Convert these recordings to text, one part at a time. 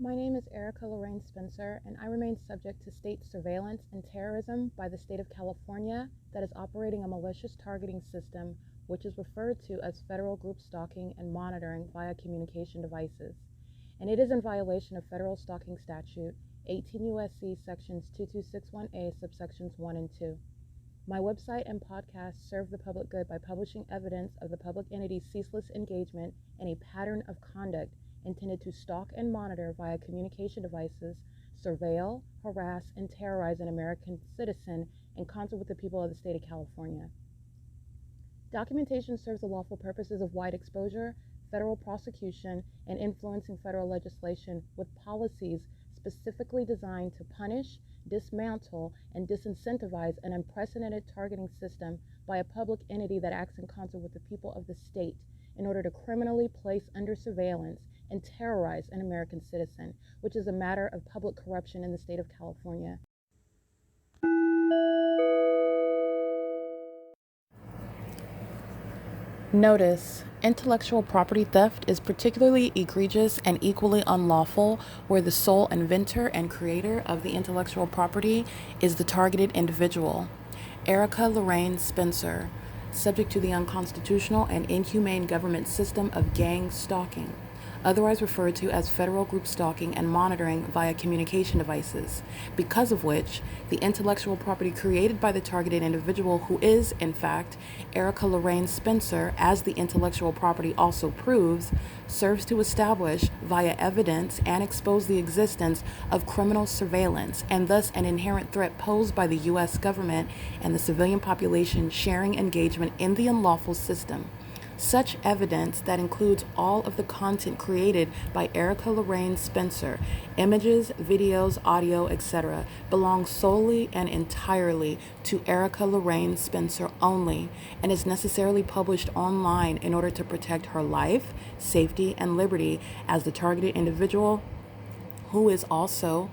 My name is Erica Lorraine Spencer, and I remain subject to state surveillance and terrorism by the state of California that is operating a malicious targeting system, which is referred to as federal group stalking and monitoring via communication devices. And it is in violation of federal stalking statute 18 U.S.C. sections 2261A subsections 1 and 2. My website and podcast serve the public good by publishing evidence of the public entity's ceaseless engagement in a pattern of conduct intended to stalk and monitor via communication devices, surveil, harass, and terrorize an American citizen in concert with the people of the state of California. Documentation serves the lawful purposes of wide exposure, federal prosecution, and influencing federal legislation with policies specifically designed to punish, dismantle, and disincentivize an unprecedented targeting system by a public entity that acts in concert with the people of the state in order to criminally place under surveillance and terrorize an American citizen, which is a matter of public corruption in the state of California. Notice: intellectual property theft is particularly egregious and equally unlawful where the sole inventor and creator of the intellectual property is the targeted individual. Erica Lorraine Spencer, subject to the unconstitutional and inhumane government system of gang stalking, otherwise referred to as federal group stalking and monitoring via communication devices, because of which the intellectual property created by the targeted individual, who is, in fact, Erica Lorraine Spencer, as the intellectual property also proves, serves to establish via evidence and expose the existence of criminal surveillance and thus an inherent threat posed by the U.S. government and the civilian population sharing engagement in the unlawful system. Such evidence, that includes all of the content created by Erica Lorraine Spencer, images, videos, audio, etc., belongs solely and entirely to Erica Lorraine Spencer only and is necessarily published online in order to protect her life, safety, and liberty as the targeted individual, who is also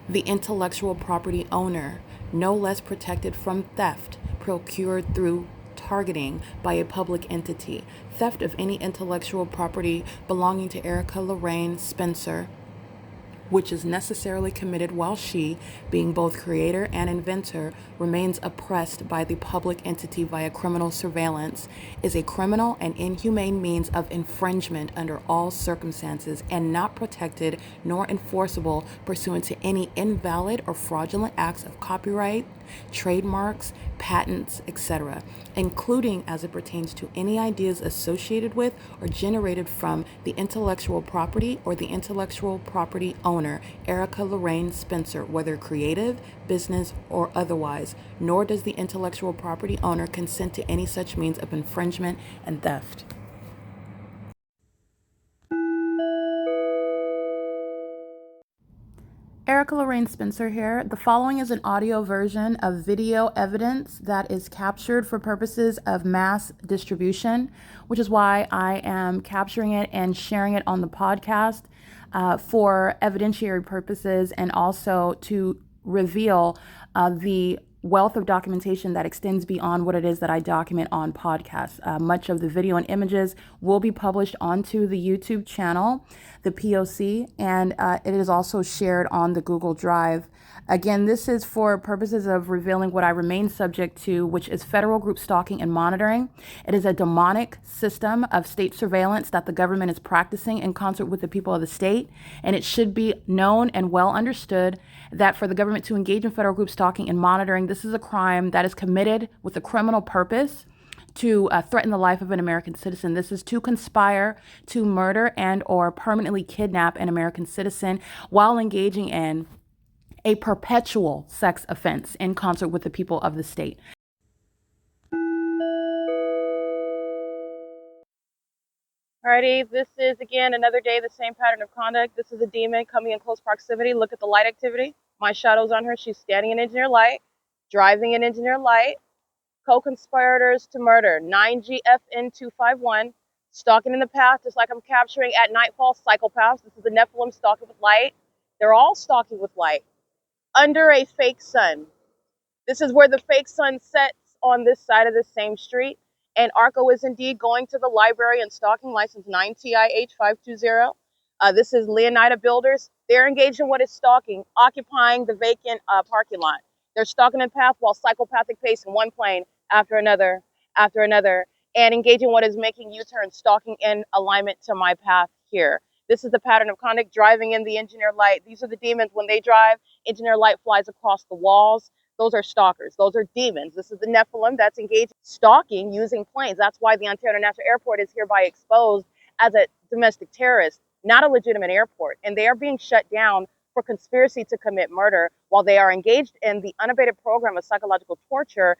the intellectual property owner, no less protected from theft procured through targeting by a public entity. Theft of any intellectual property belonging to Erica Lorraine Spencer, which is necessarily committed while she, being both creator and inventor, remains oppressed by the public entity via criminal surveillance, is a criminal and inhumane means of infringement under all circumstances and not protected nor enforceable pursuant to any invalid or fraudulent acts of copyright, trademarks, patents, etc., including as it pertains to any ideas associated with or generated from the intellectual property or the intellectual property owner, Erica Lorraine Spencer, whether creative, business, or otherwise, nor does the intellectual property owner consent to any such means of infringement and theft. Erica Lorraine Spencer here. The following is an audio version of video evidence that is captured for purposes of mass distribution, which is why I am capturing it and sharing it on the podcast for evidentiary purposes and also to reveal the wealth of documentation that extends beyond what it is that I document on podcasts. Much of the video and images will be published onto the YouTube channel, the P.O.C, and it is also shared on the Google Drive. Again, this is for purposes of revealing what I remain subject to, which is federal group stalking and monitoring. It is a demonic system of state surveillance that the government is practicing in concert with the people of the state, and it should be known and well understood that for the government to engage in federal group stalking and monitoring, this is a crime that is committed with a criminal purpose to threaten the life of an American citizen. This is to conspire to murder and or permanently kidnap an American citizen while engaging in a perpetual sex offense in concert with the people of the state. Alrighty, this is again another day, the same pattern of conduct. This is a demon coming in close proximity. Look at the light activity. My shadow's on her. She's standing in engineer light, driving in engineer light. Co-conspirators to murder, 9GFN251, stalking in the path, just like I'm capturing at nightfall, psychopaths. This is the Nephilim stalking with light. They're all stalking with light under a fake sun. This is where the fake sun sets on this side of the same street. And ARCO is indeed going to the library and stalking license 9TIH520. This is Leonida Builders. They're engaged in what is stalking, occupying the vacant parking lot. They're stalking the path while psychopathic pacing one plane after another, and engaging what is making U-turns, stalking in alignment to my path here. This is the pattern of conduct, driving in the engineer light. These are the demons. When they drive, engineer light flies across the walls. Those are stalkers. Those are demons. This is the Nephilim that's engaged in stalking using planes. That's why the Ontario International Airport is hereby exposed as a domestic terrorist, not a legitimate airport. And they are being shut down for conspiracy to commit murder while they are engaged in the unabated program of psychological torture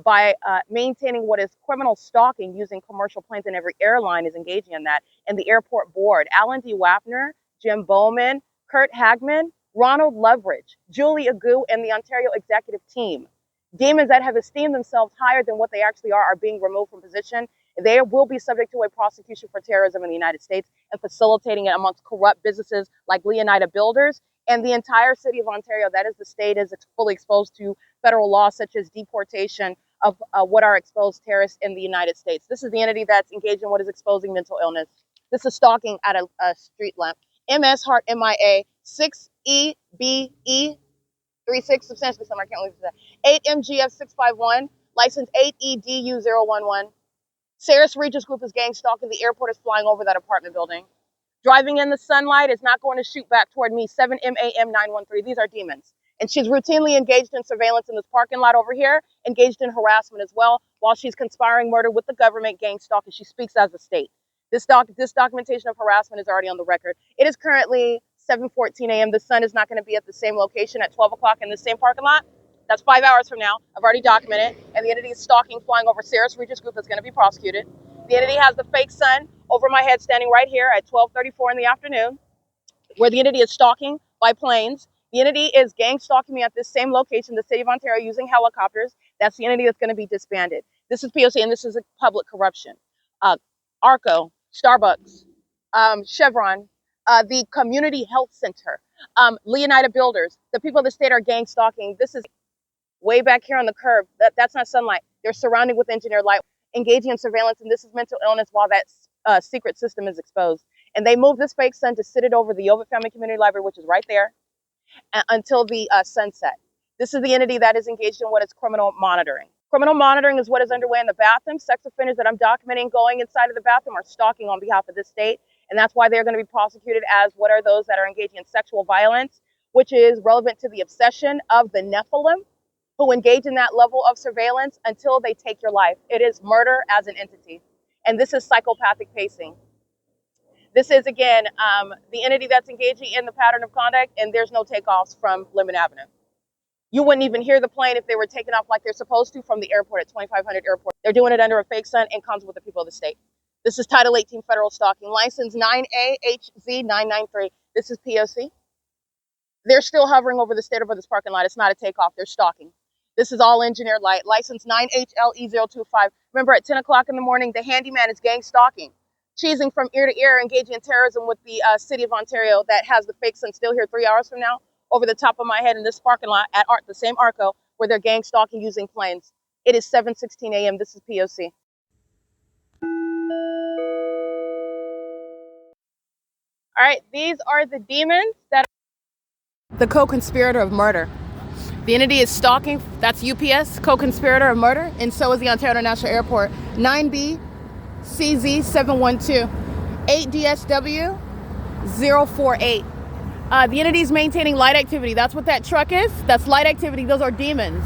by maintaining what is criminal stalking using commercial planes, and every airline is engaging in that. And the airport board, Alan D. Wapner, Jim Bowman, Kurt Hagman, Ronald Loveridge, Julie Agu, and the Ontario executive team. Demons that have esteemed themselves higher than what they actually are being removed from position. They will be subject to a prosecution for terrorism in the United States and facilitating it amongst corrupt businesses like Leonida Builders and the entire city of Ontario. That is the state is fully exposed to federal laws such as deportation of what are exposed terrorists in the United States. This is the entity that's engaged in what is exposing mental illness. This is stalking at a street lamp. MS Heart MIA 6EBE 36 substantially similar. I can't believe that. 8MGF 651 license 8EDU011. Saris Regis Group is gang stalking. The airport is flying over that apartment building. Driving in the sunlight is not going to shoot back toward me. 7MAM913. These are demons. And she's routinely engaged in surveillance in this parking lot over here, engaged in harassment as well, while she's conspiring murder with the government, gang stalking. She speaks as a state. This documentation of harassment is already on the record. It is currently 7:14 a.m. The sun is not going to be at the same location at 12 o'clock in the same parking lot. That's 5 hours from now. I've already documented. And the entity is stalking, flying over Saris Regis Group that's going to be prosecuted. The entity has the fake sun over my head standing right here at 12:34 in the afternoon, where the entity is stalking by planes. The entity is gang stalking me at this same location, the city of Ontario, using helicopters. That's the entity that's going to be disbanded. This is P.O.C. and this is a public corruption. ARCO, Starbucks, CHEVRON, the Community Health Center, Leonida Builders, the people of the state are gang stalking. This is way back here on the curb. That's not sunlight. They're surrounded with engineered light, engaging in surveillance, and this is mental illness while that secret system is exposed. And they moved this fake sun to sit it over the OVITT Family Community Library, which is right there, until the sunset. This is the entity that is engaged in what is criminal monitoring. Criminal monitoring is what is underway in the bathroom. Sex offenders that I'm documenting going inside of the bathroom are stalking on behalf of this state. And that's why they're going to be prosecuted as what are those that are engaging in sexual violence, which is relevant to the obsession of the Nephilim, who engage in that level of surveillance until they take your life. It is murder as an entity. And this is psychopathic pacing. This is, again, the entity that's engaging in the pattern of conduct, and there's no takeoffs from Lemon Avenue. You wouldn't even hear the plane if they were taking off like they're supposed to from the airport at 2500 Airport. They're doing it under a fake sun and comes with the people of the state. This is Title 18 Federal Stalking, License 9AHZ993. This is P.O.C. They're still hovering over the state over this parking lot. It's not a takeoff. They're stalking. This is all engineered light. License 9HLE025. Remember, at 10 o'clock in the morning, the handyman is gang stalking, cheesing from ear to ear, engaging in terrorism with the city of Ontario that has the fake sun still here 3 hours from now, over the top of my head in this parking lot at the same ARCO, where they're gang stalking using planes. It is 7:16 a.m. This is P.O.C. All right, these are the demons that are the co-conspirator of murder. The entity is stalking, that's UPS, co-conspirator of murder, and so is the Ontario International Airport. 9B CZ712, 8DSW 048. The entity is maintaining light activity. That's what that truck is. That's light activity. Those are demons.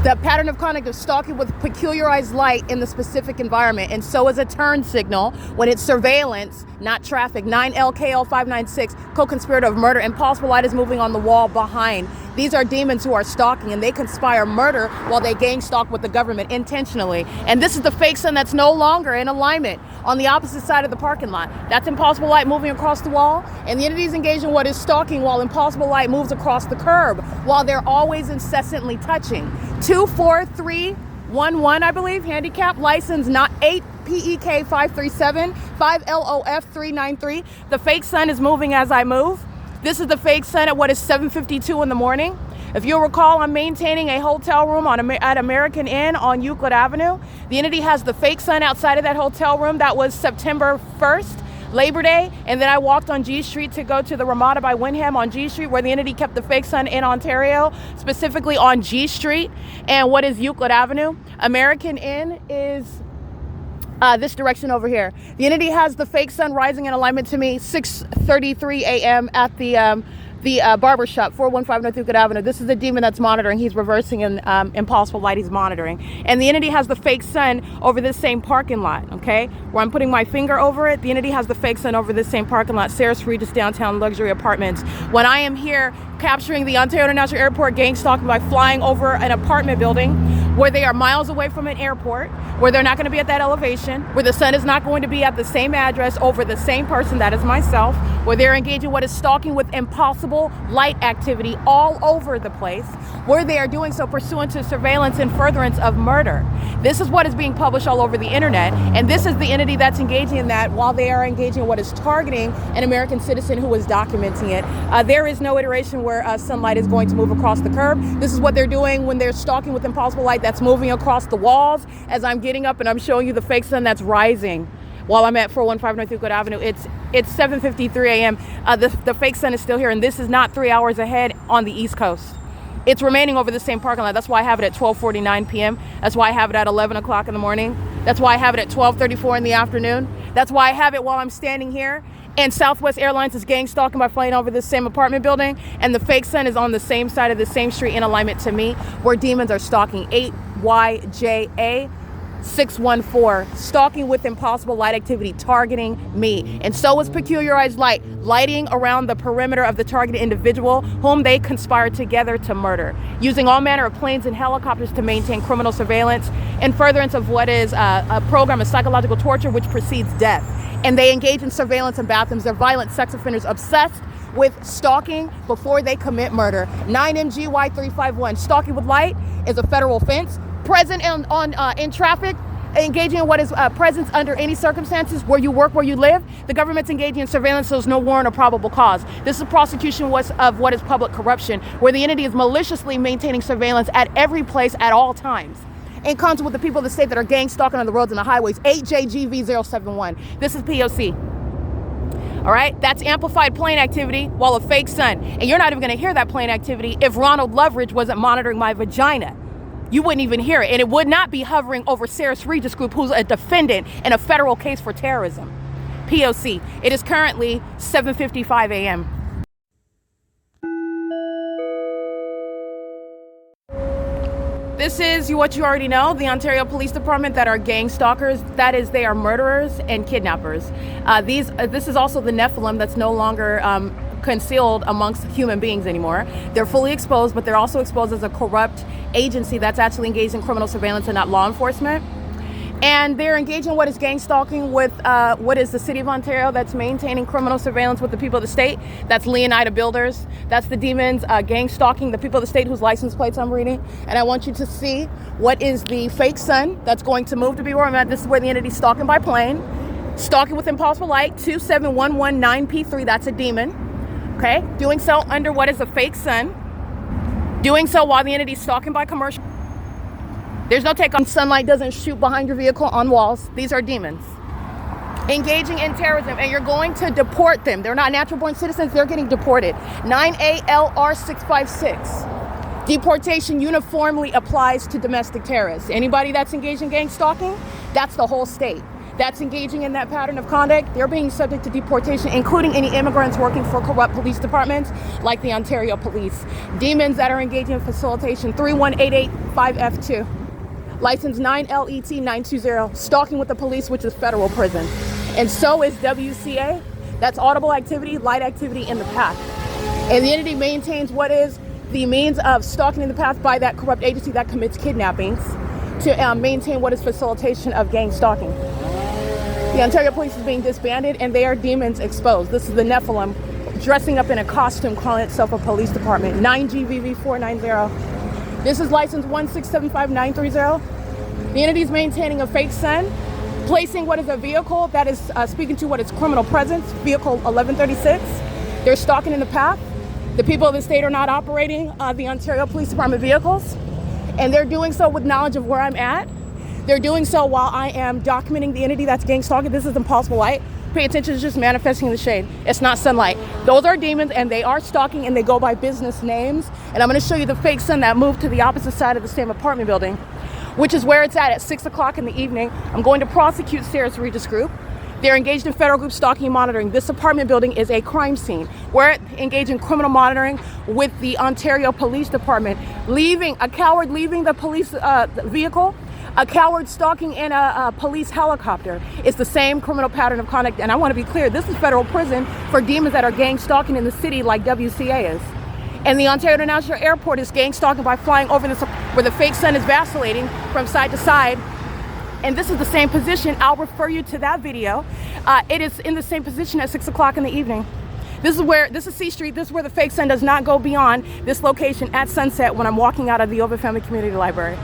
The pattern of conduct of stalking with peculiarized light in the specific environment. And so is a turn signal when it's surveillance, not traffic. 9LKL596, co-conspirator of murder. Impossible light is moving on the wall behind. These are demons who are stalking, and they conspire murder while they gang stalk with the government intentionally. And this is the fake sun that's no longer in alignment on the opposite side of the parking lot. That's impossible light moving across the wall, and the entity is engaged in what is stalking while impossible light moves across the curb, while they're always incessantly touching. 24311, I believe, handicap license, not 8 PEK 537 5LOF 393. The fake sun is moving as I move. This is the fake sun at what is 7:52 in the morning. If you'll recall, I'm maintaining a hotel room at American Inn on Euclid Avenue. The entity has the fake sun outside of that hotel room. That was September 1st, Labor Day, and then I walked on G Street to go to the Ramada by Wyndham on G Street, where the entity kept the fake sun in Ontario, specifically on G Street. And what is Euclid Avenue? American Inn is this direction over here. The entity has the fake sun rising in alignment to me 6:33 a.m. at the barber shop, 415 North Euclid Avenue. This is the demon that's monitoring. He's reversing in impossible light. He's monitoring. And the entity has the fake sun over this same parking lot, okay? Where I'm putting my finger over it, the entity has the fake sun over this same parking lot, Sarah's Regis Downtown Luxury Apartments. When I am here capturing the Ontario International Airport gang stalking by flying over an apartment building where they are miles away from an airport, where they're not going to be at that elevation, where the sun is not going to be at the same address over the same person, that is myself, where they're engaging what is stalking with impossible light activity all over the place, where they are doing so pursuant to surveillance and furtherance of murder. This is what is being published all over the internet, and this is the entity that's engaging in that while they are engaging in what is targeting an American citizen who is documenting it. There is no iteration where sunlight is going to move across the curb. This is what they're doing when they're stalking with impossible light that's moving across the walls. As I'm getting up and I'm showing you the fake sun that's rising while I'm at 415 North Euclid Avenue. It's 7:53 a.m. The fake sun is still here, and this is not 3 hours ahead on the East Coast. It's remaining over the same parking lot. That's why I have it at 12:49 p.m. That's why I have it at 11 o'clock in the morning. That's why I have it at 12:34 in the afternoon. That's why I have it while I'm standing here. And Southwest Airlines is gang stalking by flying over this same apartment building, and the fake sun is on the same side of the same street in alignment to me, where demons are stalking. 8YJA 614, stalking with impossible light activity, targeting me. And so is peculiarized light, lighting around the perimeter of the targeted individual whom they conspire together to murder, using all manner of planes and helicopters to maintain criminal surveillance in furtherance of what is a program of psychological torture which precedes death. And they engage in surveillance in bathrooms. They're violent sex offenders obsessed with stalking before they commit murder. 9MGY351, stalking with light is a federal offense. Present in traffic, engaging in what is presence under any circumstances, where you work, where you live. The government's engaging in surveillance, so there's no warrant or probable cause. This is a prosecution of what is public corruption, where the entity is maliciously maintaining surveillance at every place at all times, in concert with the people of the state that are gang stalking on the roads and the highways. 8JGV071. This is P.O.C. All right, that's amplified plane activity while a fake sun. And you're not even going to hear that plane activity if Ronald Loveridge wasn't monitoring my vagina. You wouldn't even hear it. And it would not be hovering over Sarah's Regis Group, who's a defendant in a federal case for terrorism. P.O.C. It is currently 7:55 a.m. This is what you already know, the Ontario Police Department that are gang stalkers. That is, they are murderers and kidnappers. This is also the Nephilim that's no longer concealed amongst human beings anymore. They're fully exposed, but they're also exposed as a corrupt agency that's actually engaged in criminal surveillance and not law enforcement. And they're engaging in what is gang stalking with what is the City of Ontario that's maintaining criminal surveillance with the people of the state. That's Leonida Builders. That's the demons gang stalking the people of the state whose license plates I'm reading. And I want you to see what is the fake sun that's going to move to be where I'm at. This is where the entity's stalking by plane. Stalking with impossible light, 27119P3, that's a demon. Okay, doing so under what is a fake sun. Doing so while the entity's stalking by commercial. There's no take on sunlight doesn't shoot behind your vehicle on walls. These are demons engaging in terrorism, and you're going to deport them. They're not natural born citizens. They're getting deported. 9ALR656. Deportation uniformly applies to domestic terrorists. Anybody that's engaged in gang stalking, that's the whole state. That's engaging in that pattern of conduct, they're being subject to deportation, including any immigrants working for corrupt police departments like the Ontario Police. Demons that are engaging in facilitation, 31885F2. License 9LET920, stalking with the police, which is federal prison. And so is WCA. That's audible activity, light activity in the path. And the entity maintains what is the means of stalking in the path by that corrupt agency that commits kidnappings to maintain what is facilitation of gang stalking. The Ontario Police is being disbanded, and they are demons exposed. This is the Nephilim dressing up in a costume, calling itself a police department. 9GVV490. This is license 1675930. The entity is maintaining a fake sun, placing what is a vehicle that is speaking to what is criminal presence, vehicle 1136. They're stalking in the path. The people of the state are not operating the Ontario Police Department vehicles, and they're doing so with knowledge of where I'm at. They're doing so while I am documenting the entity that's gang stalking. This is impossible light. Pay attention, it's just manifesting in the shade. It's not sunlight. Those are demons, and they are stalking, and they go by business names. And I'm going to show you the fake sun that moved to the opposite side of the same apartment building, which is where it's at 6 o'clock in the evening. I'm going to prosecute CEASELESS Regis Group. They're engaged in federal group stalking and monitoring. This apartment building is a crime scene. We're engaged in criminal monitoring with the Ontario Police Department, a coward leaving the police vehicle, a coward stalking in a police helicopter. It's the same criminal pattern of conduct. And I want to be clear, this is federal prison for demons that are gang stalking in the city like W.C.A. is. And the Ontario International Airport is gang stalking by flying over this, where the fake sun is vacillating from side to side. And this is the same position. I'll refer you to that video. It is in the same position at 6 o'clock in the evening. This is C Street. This is where the fake sun does not go beyond this location at sunset when I'm walking out of the OVITT Family Community Library.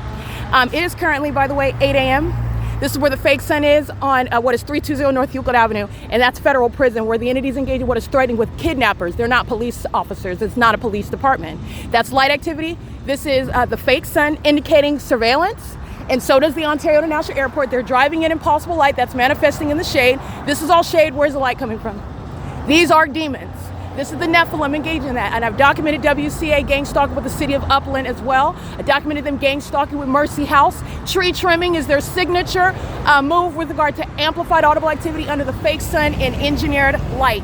It is currently, by the way, 8 a.m. This is where the fake sun is on what is 320 North Euclid Avenue, and that's federal prison, where the entities engaged in what is threatening with kidnappers. They're not police officers. It's not a police department. That's light activity. This is the fake sun indicating surveillance. And so does the Ontario International Airport. They're driving in impossible light that's manifesting in the shade. This is all shade. Where's the light coming from? These are demons. This is the Nephilim engaged in that. And I've documented WCA gang stalking with the city of Upland as well. I documented them gang stalking with Mercy House. Tree trimming is their signature move with regard to amplified audible activity under the fake sun and engineered light.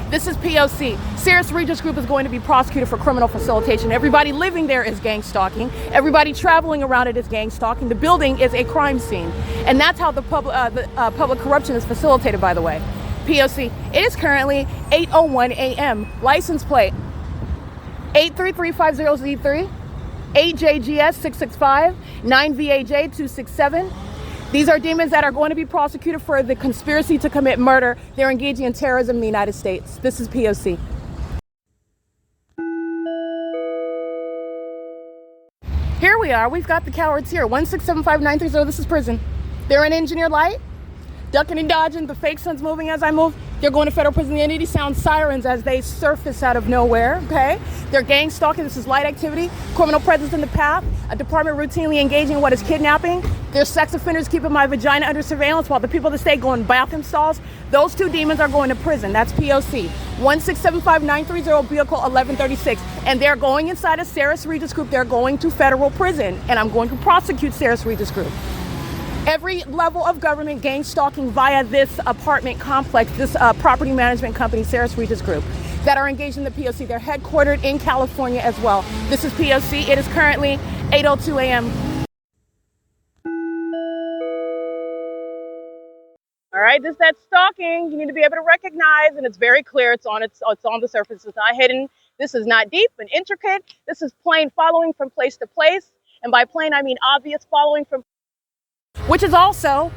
This is P.O.C. CEASELESS Regis Group is going to be prosecuted for criminal facilitation. Everybody living there is gang stalking. Everybody traveling around it is gang stalking. The building is a crime scene. And that's how the public corruption is facilitated, by the way. P.O.C. It is currently 8:01 a.m. License plate 83350Z3, 8JGS665, 9VAJ267. These are demons that are going to be prosecuted for the conspiracy to commit murder. They're engaging in terrorism in the United States. This is P.O.C. Here we are. We've got the cowards here. 1675930. This is prison. They're in engineered light, ducking and dodging. The fake sun's moving as I move. They're going to federal prison. The entity sounds sirens as they surface out of nowhere, okay? They're gang stalking. This is light activity. Criminal presence in the path. A department routinely engaging in what is kidnapping. There's sex offenders keeping my vagina under surveillance while the people of the state go in bathroom stalls. Those two demons are going to prison. That's P.O.C. 1675930, vehicle 1136. And they're going inside of CEASELESS Regis Group. They're going to federal prison. And I'm going to prosecute CEASELESS Regis Group. Every level of government gang stalking via this apartment complex, this property management company, CEASELESS Regis Group, that are engaged in the P.O.C. They're headquartered in California as well. This is P.O.C. It is currently 8:02 a.m. All right, this is that stalking. You need to be able to recognize, and it's very clear. It's on the surface. It's not hidden. This is not deep and intricate. This is plain following from place to place, and by plain I mean obvious following from, which is also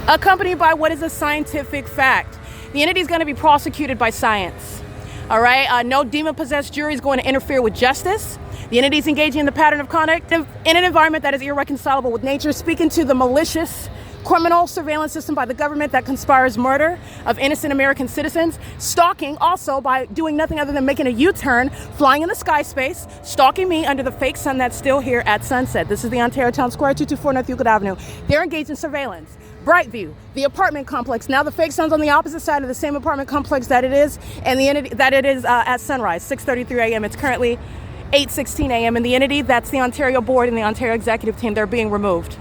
accompanied by what is a scientific fact. The entity is going to be prosecuted by science. All right, no demon-possessed jury is going to interfere with justice. The entity is engaging in the pattern of conduct in an environment that is irreconcilable with nature, speaking to the malicious criminal surveillance system by the government that conspires murder of innocent American citizens, stalking also by doing nothing other than making a U-turn, flying in the sky space, stalking me under the fake sun that's still here at sunset. This is the Ontario Town Square, 224 North Euclid Avenue. They're engaged in surveillance. Brightview, the apartment complex. Now the fake sun's on the opposite side of the same apartment complex that it is, and the entity that it is at sunrise, 6:33 a.m. It's currently 8:16 a.m. and the entity, that's the Ontario Board and the Ontario Executive Team, they're being removed.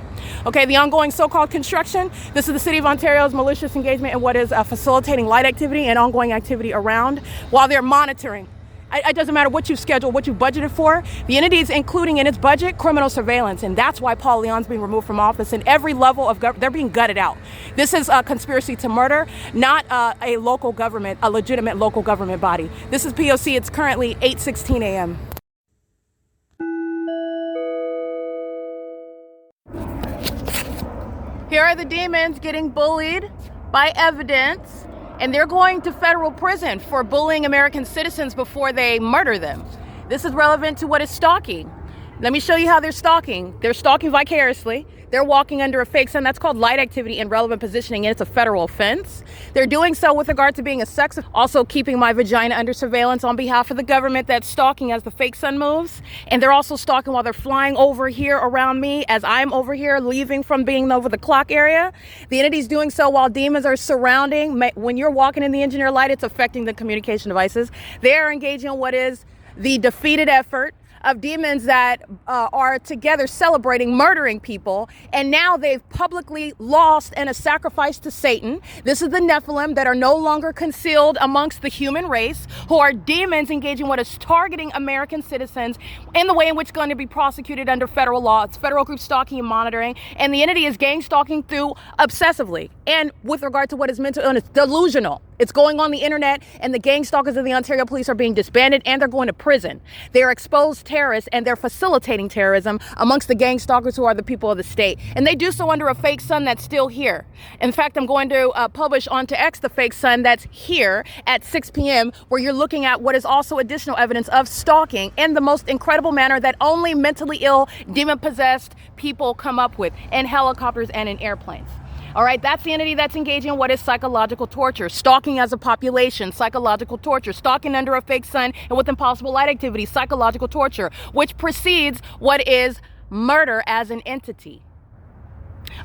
Okay, the ongoing so-called construction, this is the City of Ontario's malicious engagement in what is facilitating light activity and ongoing activity around while they're monitoring. It doesn't matter what you've scheduled, what you've budgeted for. The entity is including in its budget criminal surveillance, and that's why Paul Leon's being removed from office, and every level of government, they're being gutted out. This is a conspiracy to murder, not a local government, a legitimate local government body. This is P.O.C. It's currently 8:16 a.m. Here are the demons getting bullied by evidence, and they're going to federal prison for bullying American citizens before they murder them. This is relevant to what is stalking. Let me show you how they're stalking. They're stalking vicariously. They're walking under a fake sun. That's called light activity and relevant positioning, and it's a federal offense. They're doing so with regard to being a sex, also keeping my vagina under surveillance on behalf of the government that's stalking as the fake sun moves. And they're also stalking while they're flying over here around me as I'm over here leaving from being over the clock area. The entity's doing so while demons are surrounding. When you're walking in the engineer light, it's affecting the communication devices. They're engaging in what is the defeated effort of demons that are together celebrating murdering people, and now they've publicly lost and a sacrifice to Satan. This is the Nephilim that are no longer concealed amongst the human race, who are demons engaging what is targeting American citizens in the way in which going to be prosecuted under federal law. It's federal group stalking and monitoring, and the entity is gang stalking through obsessively. And with regard to what is mental illness, delusional. It's going on the internet, and the gang stalkers of the Ontario police are being disbanded, and they're going to prison. They're exposed terrorists, and they're facilitating terrorism amongst the gang stalkers who are the people of the state. And they do so under a fake sun that's still here. In fact, I'm going to publish onto X the fake sun that's here at 6 p.m., where you're looking at what is also additional evidence of stalking in the most incredible manner that only mentally ill, demon-possessed people come up with in helicopters and in airplanes. All right, that's the entity that's engaging in what is psychological torture, stalking as a population, psychological torture, stalking under a fake sun and with impossible light activity, psychological torture, which precedes what is murder as an entity.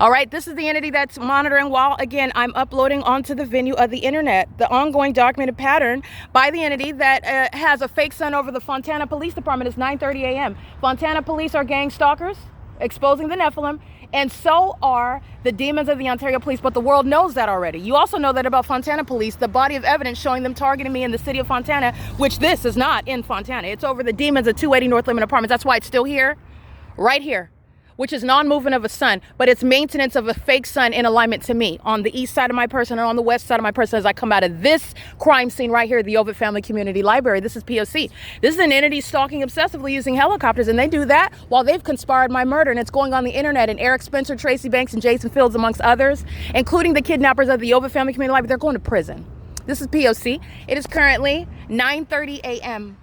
All right, this is the entity that's monitoring while, again, I'm uploading onto the venue of the internet the ongoing documented pattern by the entity that has a fake sun over the Fontana Police Department. It's 9:30 a.m. Fontana police are gang stalkers, exposing the Nephilim, and so are the demons of the Ontario police, but the world knows that already. You also know that about Fontana police, the body of evidence showing them targeting me in the city of Fontana, which this is not in Fontana. It's over the demons of 280 North Lemon Apartments. That's why it's still here, right here, which is non-movement of a sun, but it's maintenance of a fake sun in alignment to me on the east side of my person and on the west side of my person as I come out of this crime scene right here at the OVITT Family Community Library. This is P.O.C. This is an entity stalking obsessively using helicopters, and they do that while they've conspired my murder, and it's going on the internet, and Eric Spencer, Tracy Banks, and Jason Fields, amongst others, including the kidnappers of the OVITT Family Community Library, they're going to prison. This is P.O.C. It is currently 9:30 a.m.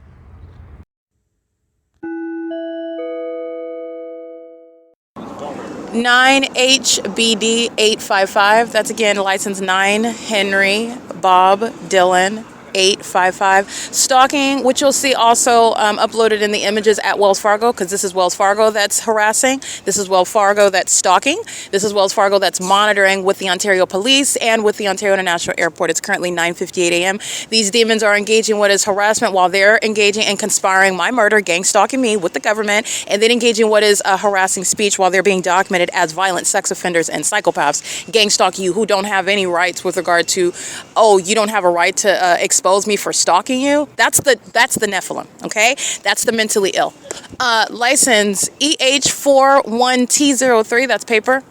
9HBD 855. That's again license 9 Henry Bob Dylan 855. Stalking, which you'll see also uploaded in the images at Wells Fargo, because this is Wells Fargo that's harassing. This is Wells Fargo that's stalking. This is Wells Fargo that's monitoring with the Ontario Police and with the Ontario International Airport. It's currently 9:58 a.m. These demons are engaging what is harassment while they're engaging and conspiring my murder, gang stalking me with the government, and then engaging what is harassing speech while they're being documented as violent sex offenders and psychopaths, gang stalking you who don't have any rights with regard to, oh, you don't have a right to expose me for stalking you. That's the Nephilim, okay? That's the mentally ill. License EH41T03, that's paper.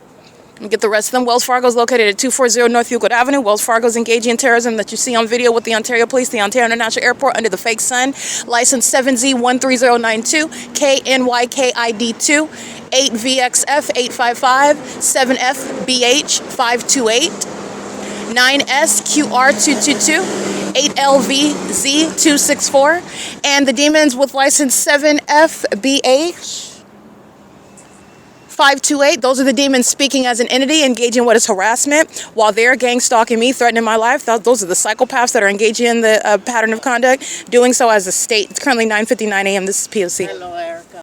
Let me get the rest of them. Wells Fargo is located at 240 North Euclid Avenue. Wells Fargo is engaging in terrorism that you see on video with the Ontario Police, the Ontario International Airport under the fake sun. License 7Z13092, KNYKID2, 8VXF 855, 7FBH 528, 9SQR222, 8LVZ264, and the demons with license 7FBH 528. Those are the demons speaking as an entity, engaging what is harassment while they're gang stalking me, threatening my life. Those are the psychopaths that are engaging in the pattern of conduct, doing so as a state. It's currently 9:59 a.m. This is P.O.C. Hello, Erica.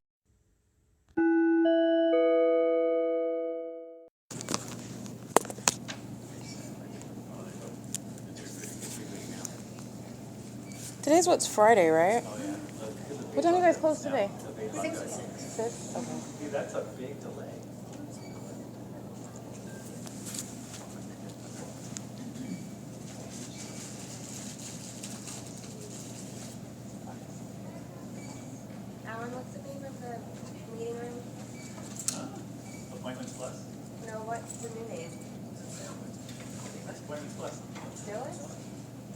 Today's what's Friday, right? What time do you guys close today? 6. 6? Okay. Dude, that's a big delay. Alan, what's the name of the meeting room? Appointments Plus? No, what's the new name? That's Appointments Plus. Still is?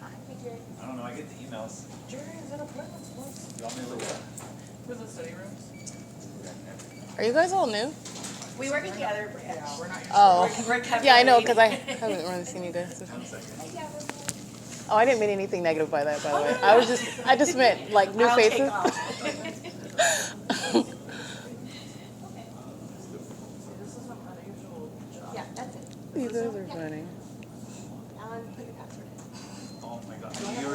I figured. I don't know, I get the emails. Jerry, is that Appointments Plus? You want me to look at it? Where's the study rooms? Are you guys all new? We work together. Yeah, we're not. Oh, yeah, I know, because I haven't really seen you guys. Oh, I didn't mean anything negative by that, by the way. I just meant like new faces. You guys are funny. Alan, put your password in. Oh my god, I knew you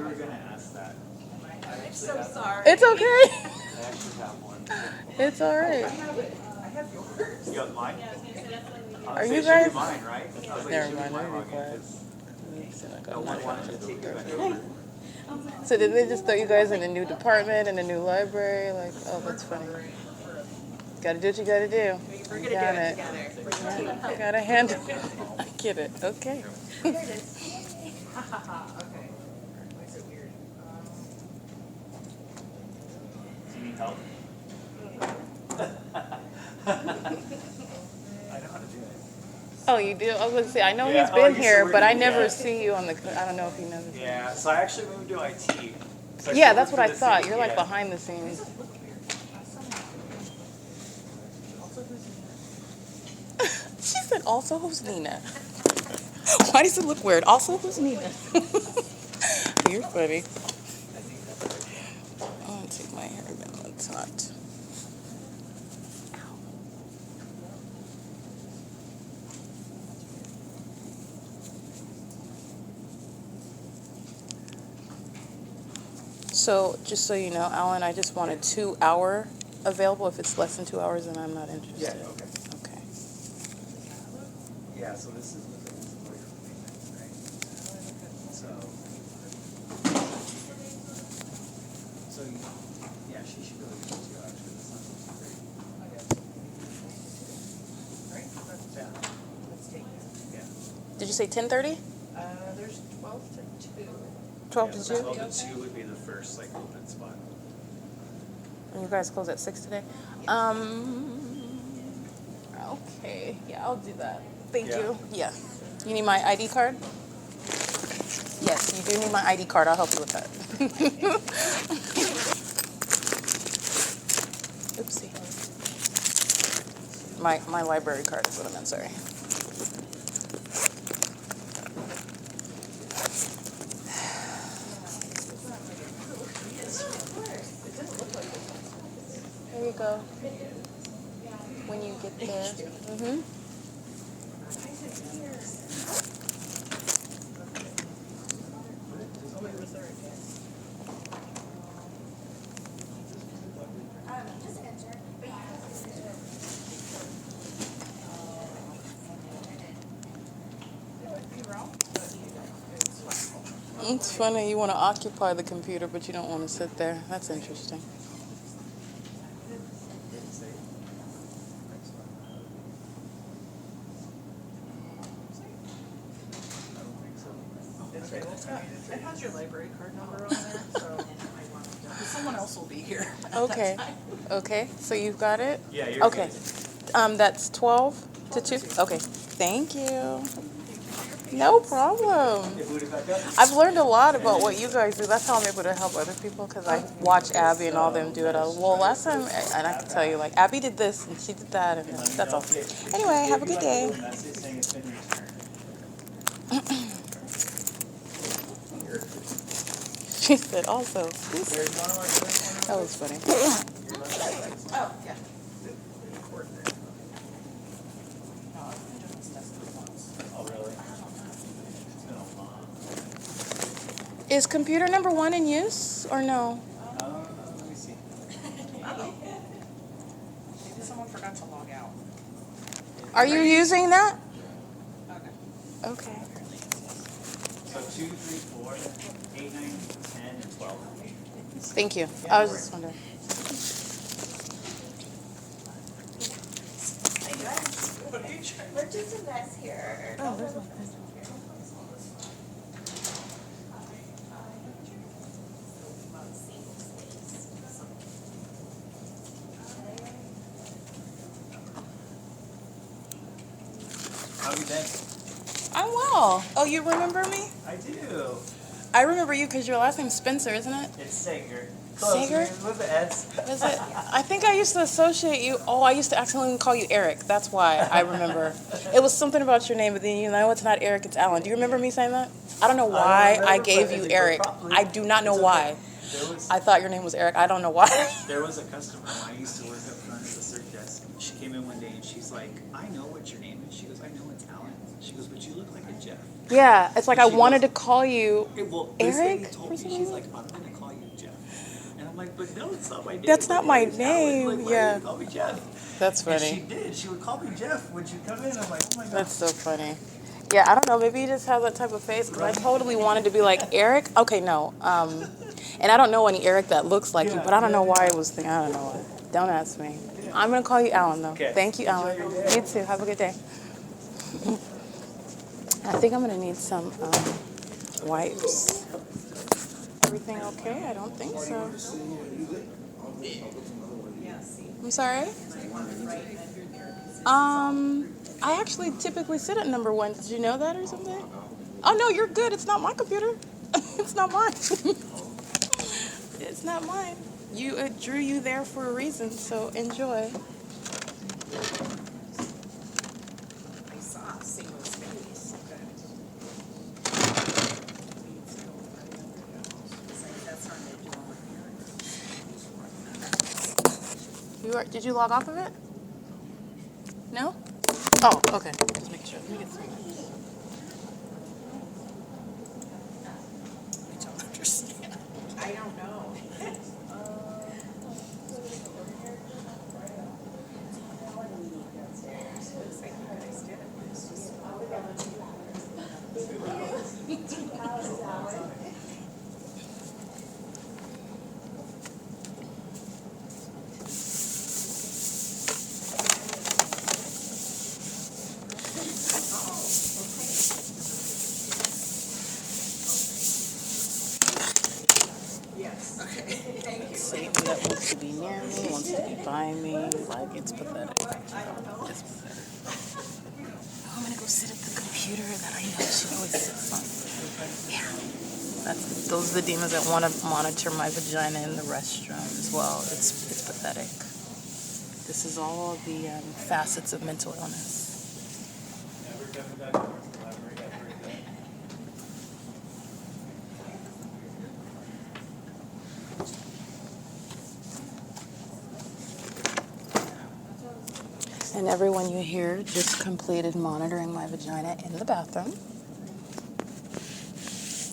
were gonna ask that. I'm so sorry. It's okay. I actually have one. It's all right. You have mine? Are you It should guys? be mine, right? I was like, it Never should be mind. my Let me be login, quiet. 'cause No no one wanted to take it over. So did they just throw you guys in a new department and a new library? Like, oh, that's funny. Gotta do what you gotta do. We're You gonna got do it it. together. Yeah, gotta handle it. I get it. Okay. Here it is. Okay. Why is it weird? Do you need help? I know how to do it. Oh, you do? I was gonna say, I know Yeah, he's oh, been you here, still but I working? never Yeah. see you on the. I don't know if you know this. Yeah, so I actually moved to IT. So I Yeah, still that's work what I for the thought. city, You're like yeah. behind the scenes. She said, also, who's Nina? Why does it look weird? Also, who's Nina? You're funny. I'm gonna take my hair down. It's hot. So, just so you know, Alan, I just want a 2 hour available. If it's less than 2 hours, then I'm not interested. Yeah, okay. Okay. Yeah, so this is what this is lawyer appointments, right? So, yeah, she should really get you actually. This sounds great. Right? Yeah, Let's take it. yeah. Did you say 10:30? There's 12 to 2. 12 Yeah, to so 2? 12 to 2 would be the first like open spot. And you guys close at 6 today? Okay. Yeah, I'll do that. Thank Yeah. you. Yeah. You need my ID card? Yes, you do need my ID card. I'll help you with that. Oopsie. My library card is what I meant, sorry. There you go. When you get there. Mm-hmm. Just enter. But you can just enter. It's funny, you want to occupy the computer, but you don't want to sit there. That's interesting. Okay, well, it has your library card number on there, so someone else will be here. Okay. Okay, so you've got it? Yeah, you're Okay. good. That's 12 to 2? Okay. Thank you. No problem. Hey, boot it back up. I've learned a lot about what you guys do. That's how I'm able to help other people because I watch Abby and all them do it. Well, last time, and I can tell you, like, Abby did this and she did that, and that's all. Anyway, have a good day. Message saying it's been returned. She said also. There's one of our first That was funny. Oh, yeah. Oh, really? It's been a long. Is computer number 1 in use or no? Let me see. Maybe someone forgot to log out. Are you using that? Okay. Okay. So 2, 3, 4, 8, 9, 10, and 12. Thank you. I was just wondering. We're just a mess here. Oh, there's my How have you been? I'm well. Oh, you remember me? I do. I remember you because your last name's Spencer, isn't it? It's Sager. Sager? With the Eds. Was it? I think I used to associate you. Oh, I used to accidentally call you Eric. That's why I remember. It was something about your name, but then you know it's not Eric, it's Alan. Do you remember me saying that? I don't know why I gave you Eric. I do not know why. I thought your name was Eric. I don't know why. There was a customer I used to work up front at the surf desk. She came in one day and she's like, I know what your name is. She goes, I know it's Alan. She goes, but you look like a Jeff. Yeah, it's like I She wanted goes, to call you well, this lady Eric told for me, some she's reason. like, I'm gonna call you Jeff. And I'm like, but no, it's not my name. That's not my name's Alan. name. Like, why are you Yeah, gonna call me Jeff? that's And she funny. did. She would call me Jeff when she'd come in. I'm like, oh my God. That's so funny. Yeah, I don't know. Maybe he just has that type of face because I totally wanted to be like Eric. Okay, no. And I don't know any Eric that looks like you, but I don't know why it was thinking. I don't know why. Don't ask me. I'm gonna call you Alan though. Okay. Thank you, Alan. You too. Have a good day. I think I'm gonna need some wipes. Everything okay? I don't think so. I'm sorry? I actually typically sit at number 1. Did you know that or something? Oh no, you're good. It's not my computer. It's not mine. It's not mine. It drew you there for a reason, so enjoy. I saw Seamless Face. That's our Did you log off of it? No? Oh, okay. Just make sure. Let me get some. I don't understand. I don't know. Satan that wants to be near me, wants to be by me. Like, it's pathetic. It's pathetic. Oh, I'm gonna go sit at the computer that I know she always sits on. Yeah. Those are the demons that want to monitor my vagina in the restroom as well. It's pathetic. This is all the facets of mental illness. And everyone you hear just completed monitoring my vagina in the bathroom.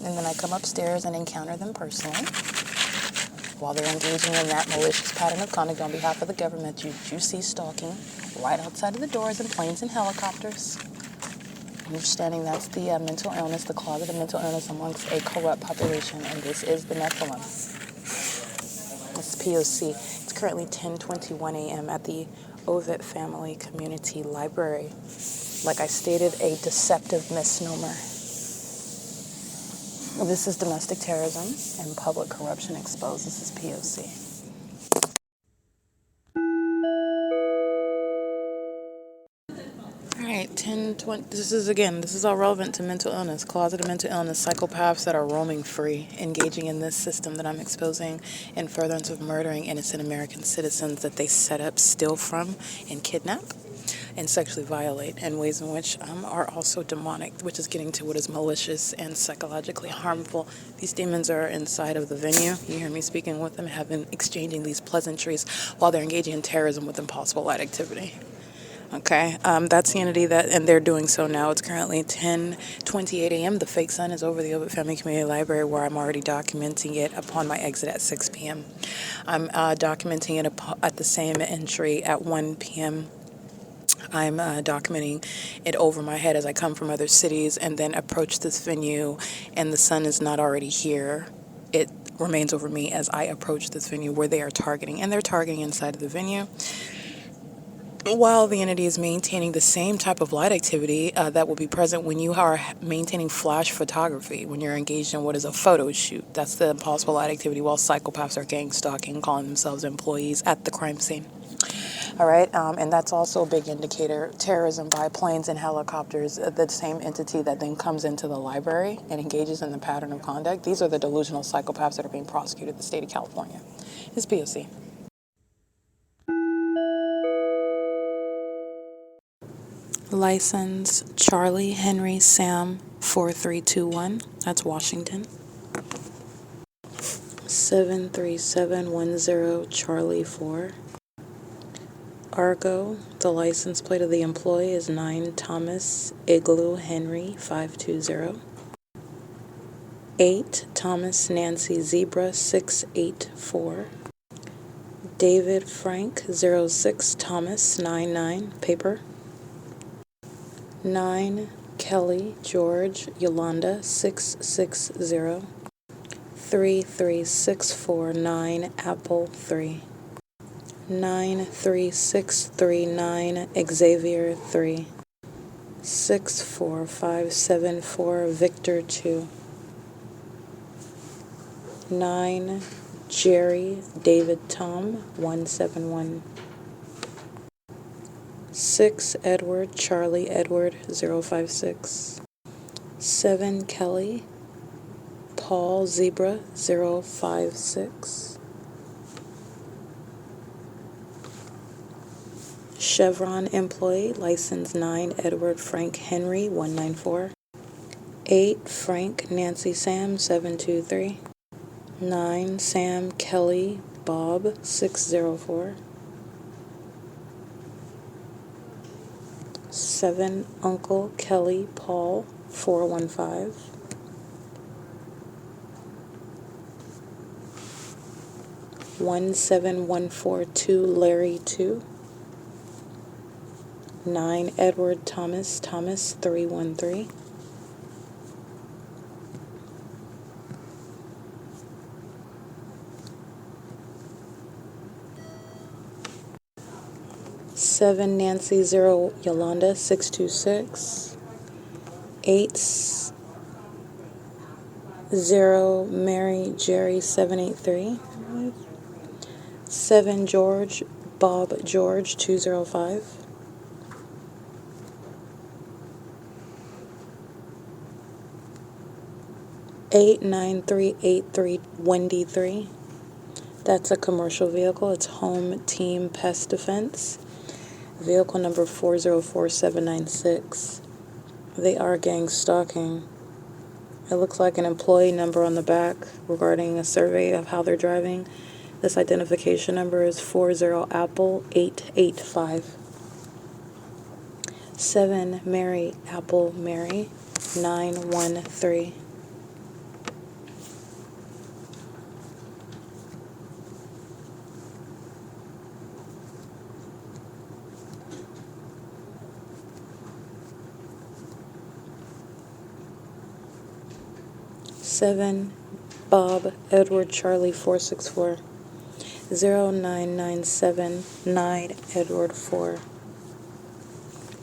And then I come upstairs and encounter them personally while they're engaging in that malicious pattern of conduct on behalf of the government. You see stalking right outside of the doors in planes and helicopters. Understanding that's the mental illness, the closet of mental illness amongst a corrupt population, and this is the Nephilim. It's P.O.C. It's currently 10:21 a.m. at the OVITT Family Community Library. Like I stated, a deceptive misnomer. This is domestic terrorism and public corruption exposed. This is P.O.C. All right, 10:20. This is all relevant to mental illness, closet of mental illness, psychopaths that are roaming free, engaging in this system that I'm exposing in furtherance of murdering innocent American citizens that they set up, steal from, and kidnap, and sexually violate in ways in which are also demonic, which is getting to what is malicious and psychologically harmful. These demons are inside of the venue. You hear me speaking with them, have been exchanging these pleasantries while they're engaging in terrorism with impossible light activity. Okay, that's the entity and they're doing so now. It's currently 10:28 a.m. The fake sun is over the OVITT Family Community Library, where I'm already documenting it upon my exit at 6 p.m. I'm documenting it at the same entry at 1 p.m. I'm documenting it over my head as I come from other cities and then approach this venue, and the sun is not already here. It remains over me as I approach this venue where they are targeting, and they're targeting inside of the venue. While the entity is maintaining the same type of light activity that will be present when you are maintaining flash photography, when you're engaged in what is a photo shoot. That's the impossible light activity while psychopaths are gang stalking, calling themselves employees at the crime scene. All right, and that's also a big indicator. Terrorism by planes and helicopters, the same entity that then comes into the library and engages in the pattern of conduct. These are the delusional psychopaths that are being prosecuted in the state of California. It's P.O.C. License Charlie Henry Sam 4321. That's Washington. 73710 Charlie 4. ARCO, the license plate of the employee is 9 Thomas Igloo Henry 520. 8 Thomas Nancy Zebra 684. David Frank 06 Thomas 99 paper. 9 Kelly George Yolanda 660. 33649 Apple 3. 93639 Xavier 3. 64574 Victor 2. 9 Jerry David Tom 171. 6 Edward Charlie Edward 056. 7 Kelly Paul Zebra 056. Chevron employee, license 9 Edward Frank Henry 194. 8 Frank Nancy Sam 723. 9 Sam Kelly Bob 604. 7 Uncle Kelly Paul 415. 17142 Larry 2. 9 Edward Thomas 313. 7 Nancy 0 Yolanda 626. 8 0 Mary Jerry 783. 7 George Bob George 205. 89383 Wendy 3. That's a commercial vehicle. It's Home Team Pest Defense. Vehicle number 404796. They are gang stalking. It looks like an employee number on the back regarding a survey of how they're driving. This identification number is 40 Apple 885. 7 Mary Apple Mary 913. 7 Bob Edward Charlie 464. 09979 Edward 4.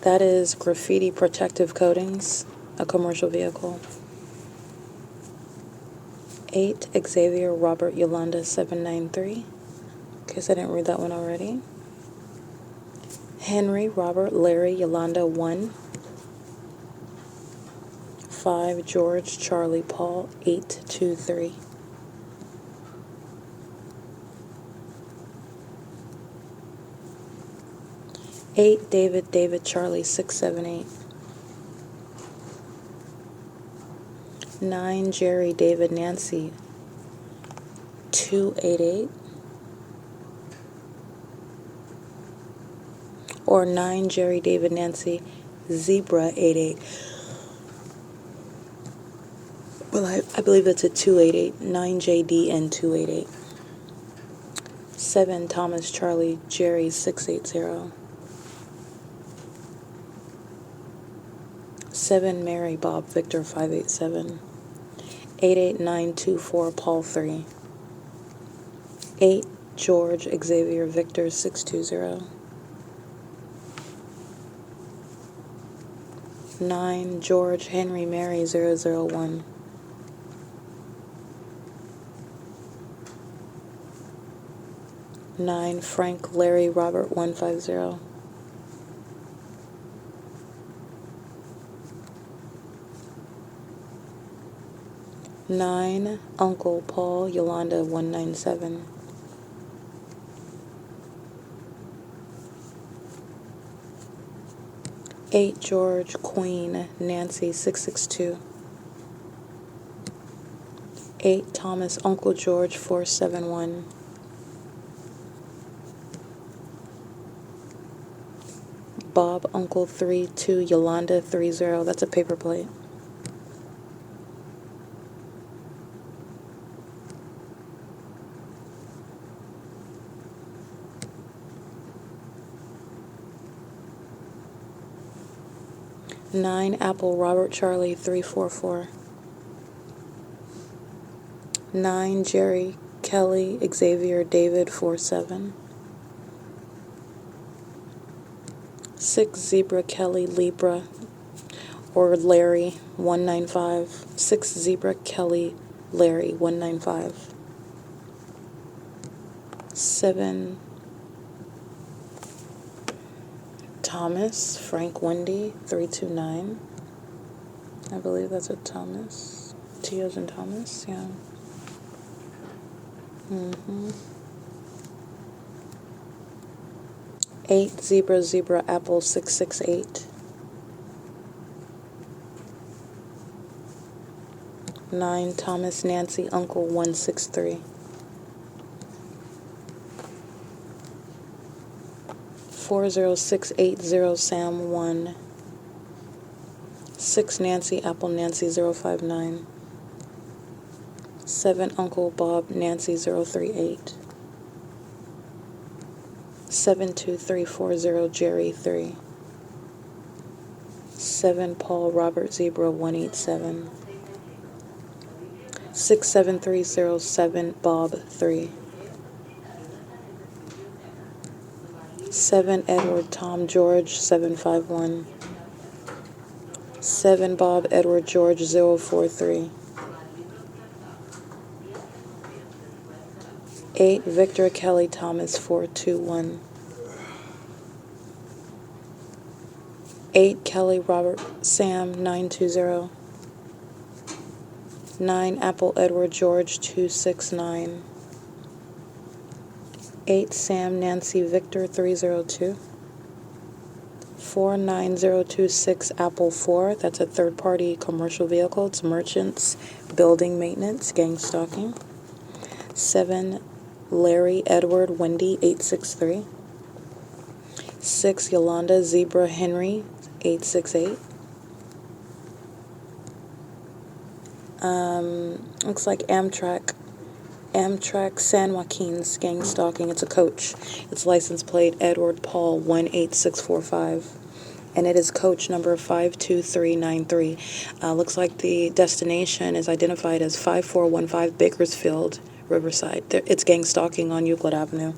That is Graffiti Protective Coatings, a commercial vehicle. 8 Xavier Robert Yolanda 793. In case I didn't read that one already. Henry Robert Larry Yolanda 1. 5 George Charlie Paul 823. 8 David Charlie 678. 9 Jerry David Nancy 288. Or 9 Jerry David Nancy Zebra 88. Well, I believe that's a 288. 9 JDN 288. 7 Thomas Charlie Jerry 680. 7 Mary Bob Victor 587. 88924 Paul 3. 8 George Xavier Victor 620. 9 George Henry Mary 001. 9 Frank Larry Robert 150. 9 Uncle Paul Yolanda 197. 8 George Queen Nancy 662. 8 Thomas Uncle George 471. Bob Uncle 32 Yolanda 30. That's a paper plate. Nine Apple Robert Charlie 344. 9 Jerry Kelly Xavier David 47. 6 Zebra Kelly Libra or Larry 195. 6 Zebra Kelly Larry 195. 7 Thomas Frank Wendy 329. I believe that's a Thomas. T as in Thomas, yeah. 8 Zebra Apple 668. 9 Thomas Nancy Uncle 163. 40680 Sam 1. 6 Nancy Apple Nancy 059. 7 Uncle Bob Nancy 038. 72340 Jerry 3. 7 Paul Robert Zebra 187. 67307 Bob 3. 7 Edward Tom George 751. 7 Bob Edward George 043. 8 Victor Kelly Thomas 421. 8 Kelly Robert Sam 920. 9 Apple Edward George 269. 8 Sam Nancy Victor 302. 49026 Apple 4. That's a third-party commercial vehicle. It's merchants, building maintenance, gang stalking. 7 Larry Edward Wendy 863. 6 Yolanda Zebra Henry 868. Looks like Amtrak San Joaquin's gang stalking. It's a coach. It's license plate Edward Paul 18645. And it is coach number 52393. Looks like the destination is identified as 5415 Bakersfield, Riverside. It's gang stalking on Euclid Avenue.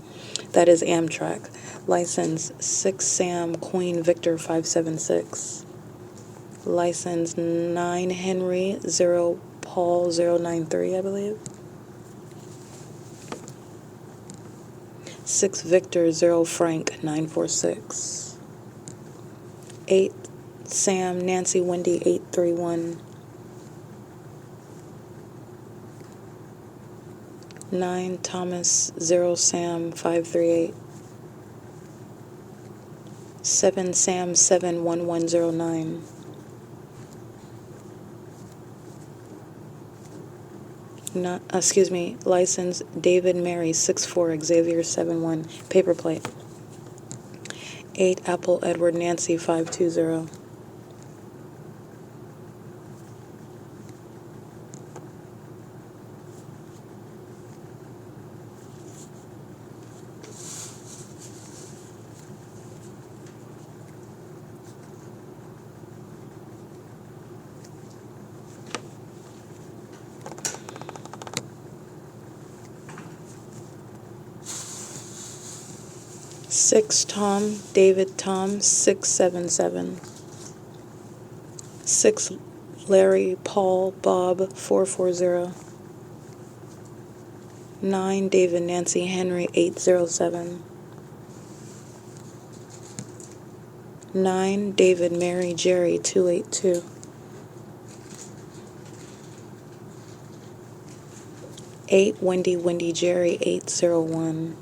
That is Amtrak. License 6 Sam Queen Victor 576. License 9 Henry 0 Paul 093, I believe. 6 Victor 0 Frank 946. 8 Sam Nancy Wendy 831. 9 Thomas 0 Sam 538. 7 Sam 71109. License David Mary 64 Xavier 71, paper plate. 8 Apple Edward Nancy 520. Six Tom David Tom 677. 6 Larry Paul Bob 440. 9 David Nancy Henry 807. 9 David Mary Jerry 282. 8 Wendy Jerry 801.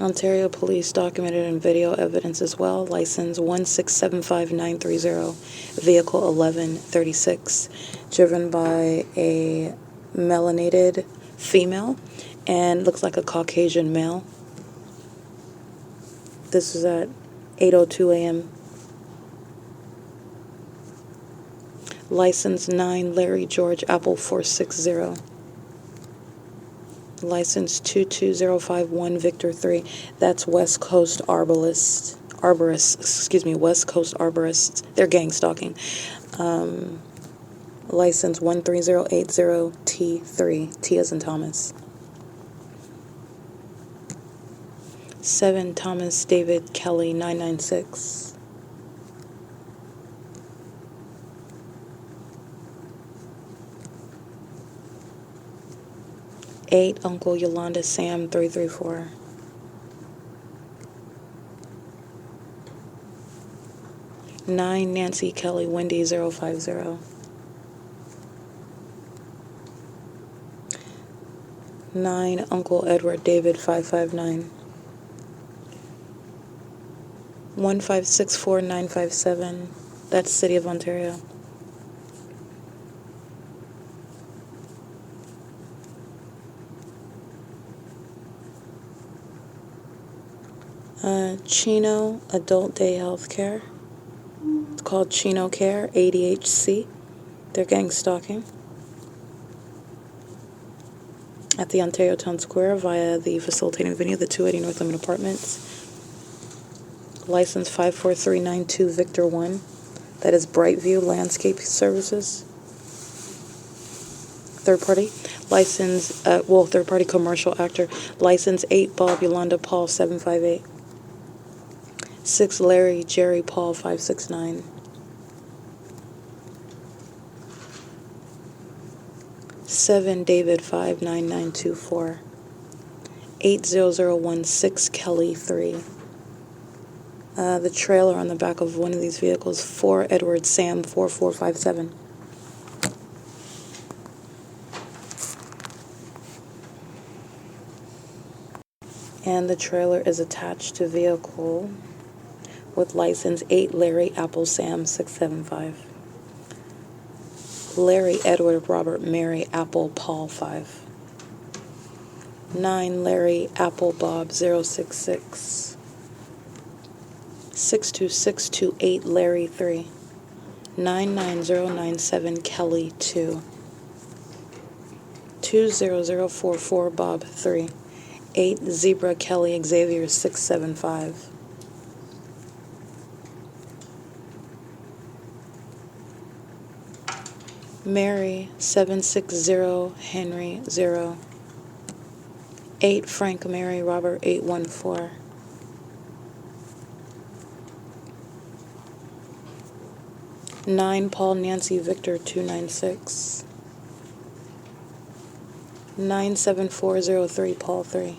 Ontario Police documented in video evidence as well. License 1675930, vehicle 1136, driven by a melanated female, and looks like a Caucasian male. This is at 8:02 a.m. License 9 Larry George Apple 460. License 22051 Victor 3. That's West Coast Arborists, West Coast Arborists. They're gang stalking. License 13080T3, T as in Thomas. 7 Thomas David Kelly 996. 8 Uncle Yolanda Sam 334. 9 Nancy Kelly Wendy 050. 9 Uncle Edward David 559. 1564957. That's City of Ontario. Chino Adult Day Healthcare. It's called Chino Care, ADHC. They're gang stalking at the Ontario Town Square via the facilitating venue, the 280 North Limit Apartments. License 54392 Victor 1. That is Brightview Landscape Services. Third party. License, third party commercial actor. License 8 Bob Yolanda Paul 758. 6 Larry Jerry Paul 569. 7 David 59924. 80016 Kelly 3. The trailer on the back of one of these vehicles, 4 Edward Sam 4457. And the trailer is attached to vehicle with license 8 Larry Apple Sam 675. Larry Edward Robert Mary Apple Paul 5. 9 Larry Apple Bob 066. 62628 Larry 3. 99097 Kelly 2. 20044 Bob 3. 8 Zebra Kelly Xavier 675. 'Mary 760 Henry 0. 8 Frank Mary Robert 814. 9 Paul Nancy Victor 296. 97403 Paul 3.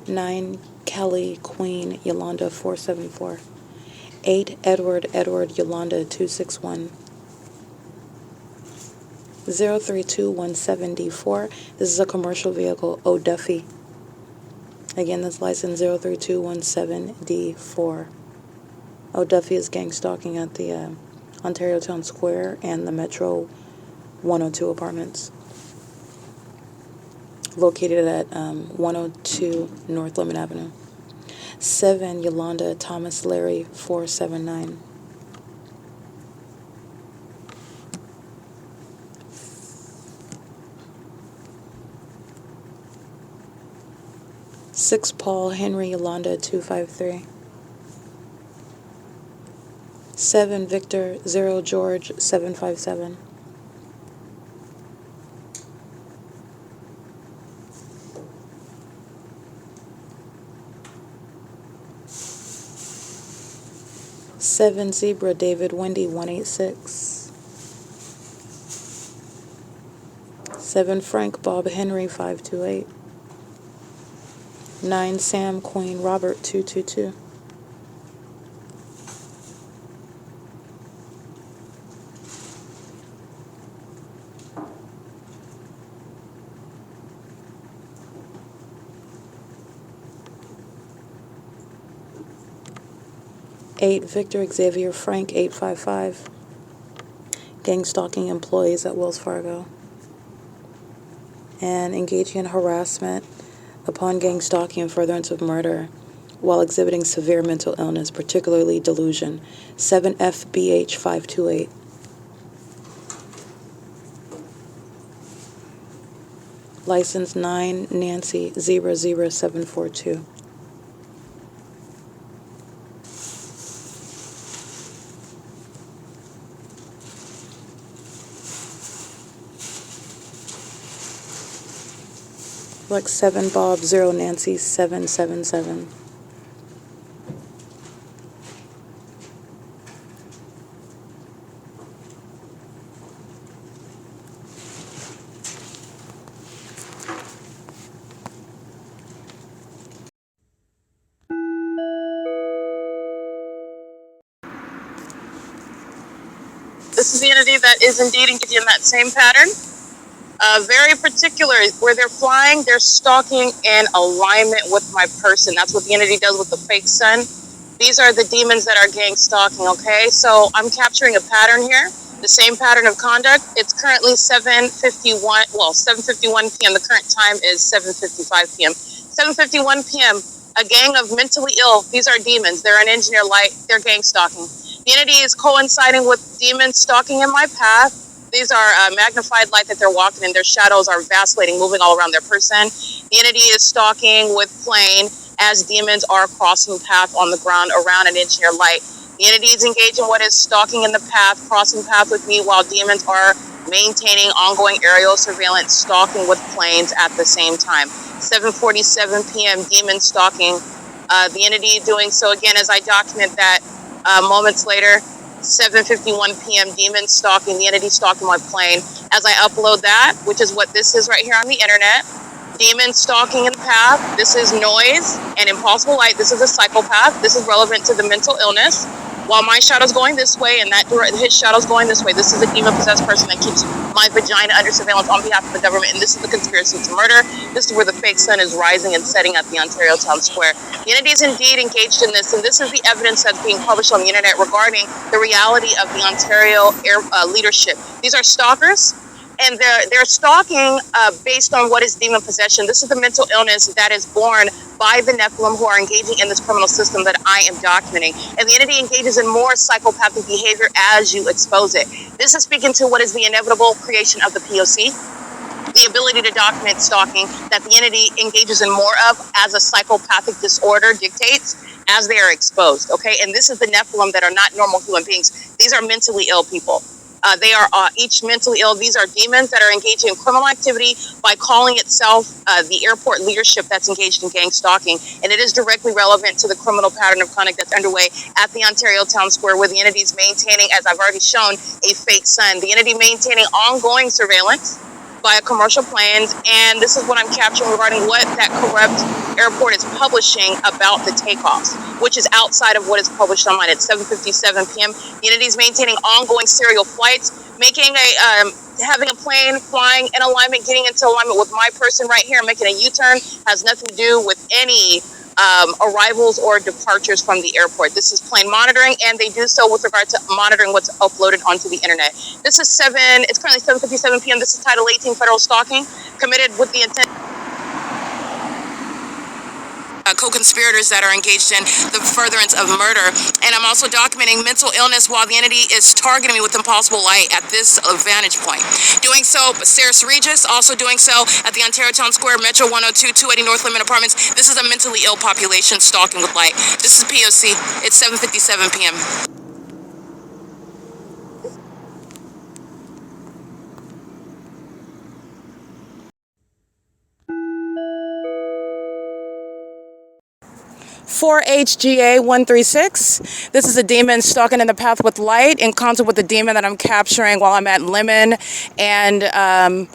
9 Kelly Queen Yolanda 474. 8 Edward Yolanda 261. 03217D4. This is a commercial vehicle, O'Duffy. Again, this license 03217D4. O'Duffy is gang stalking at the Ontario Town Square and the Metro 102 apartments, located at 102 North Lemon Avenue. 7 Yolanda Thomas Larry 479. 6 Paul Henry Yolanda 253. 7 Victor 0 George 757. 7 Zebra David Wendy 186. 7 Frank Bob Henry 528. 9 Sam Queen Robert 222. 8 Victor Xavier Frank 855. Gang stalking employees at Wells Fargo. and engaging in harassment upon gang stalking and furtherance of murder while exhibiting severe mental illness, particularly delusion. 7FBH 528. License 9 Nancy 00742. Like 7 Bob 0 Nancy 777. This is the entity that is indeed engaging in that same pattern. Very particular, where they're flying, they're stalking in alignment with my person. That's what the entity does with the fake sun. These are the demons that are gang stalking, okay? So I'm capturing a pattern here, the same pattern of conduct. It's currently 7:51 p.m. The current time is 7:55 p.m. 7:51 p.m., a gang of mentally ill, these are demons, they're an engineer light, they're gang stalking. The entity is coinciding with demons stalking in my path. These are magnified light that they're walking in. Their shadows are vacillating, moving all around their person. The entity is stalking with plane as demons are crossing path on the ground around an engineer light. The entity is engaging what is stalking in the path, crossing path with me, while demons are maintaining ongoing aerial surveillance, stalking with planes at the same time. 7:47 p.m. demon stalking. The entity doing so again as I document that moments later. 7:51 p.m. demon stalking, the entity stalking my plane. As I upload that, which is what this is right here on the internet, demon stalking in the path. This is noise and impossible light. This is a psychopath. This is relevant to the mental illness. While my shadow's going this way and his shadow's going this way, this is a demon-possessed person that keeps my vagina under surveillance on behalf of the government, and this is the conspiracy to murder. This is where the fake sun is rising and setting at the Ontario Town Square. The entity is indeed engaged in this, and this is the evidence that's being published on the internet regarding the reality of the Ontario leadership. These are stalkers, and they're stalking based on what is demon possession. This is the mental illness that is born by the Nephilim who are engaging in this criminal system that I am documenting. And the entity engages in more psychopathic behavior as you expose it. This is speaking to what is the inevitable creation of the P.O.C., the ability to document stalking that the entity engages in more of as a psychopathic disorder dictates as they are exposed, okay? And this is the Nephilim that are not normal human beings. These are mentally ill people. They are each mentally ill. These are demons that are engaging in criminal activity by calling itself the airport leadership that's engaged in gang stalking. And it is directly relevant to the criminal pattern of conduct that's underway at the Ontario Town Square, where the entity is maintaining, as I've already shown, a fake sun. The entity maintaining ongoing surveillance via commercial planes, and this is what I'm capturing regarding what that corrupt airport is publishing about the takeoffs, which is outside of what is published online at 7:57 p.m. The entity is maintaining ongoing serial flights, making having a plane flying in alignment, getting into alignment with my person right here, making a U-turn, has nothing to do with any arrivals or departures from the airport. This is plane monitoring, and they do so with regard to monitoring what's uploaded onto the internet. This is it's currently 7:57 p.m. This is Title 18 federal stalking committed with the intent co-conspirators that are engaged in the furtherance of murder. And I'm also documenting mental illness while the entity is targeting me with impossible light at this vantage point. Doing so, Sarah Regis, also doing so at the Ontario Town Square, Metro 102, 280 North Limit Apartments. This is a mentally ill population stalking with light. This is P.O.C. It's 7:57 p.m. 4HGA136. This is a demon stalking in the path with light in concert with the demon that I'm capturing while I'm at Lemon and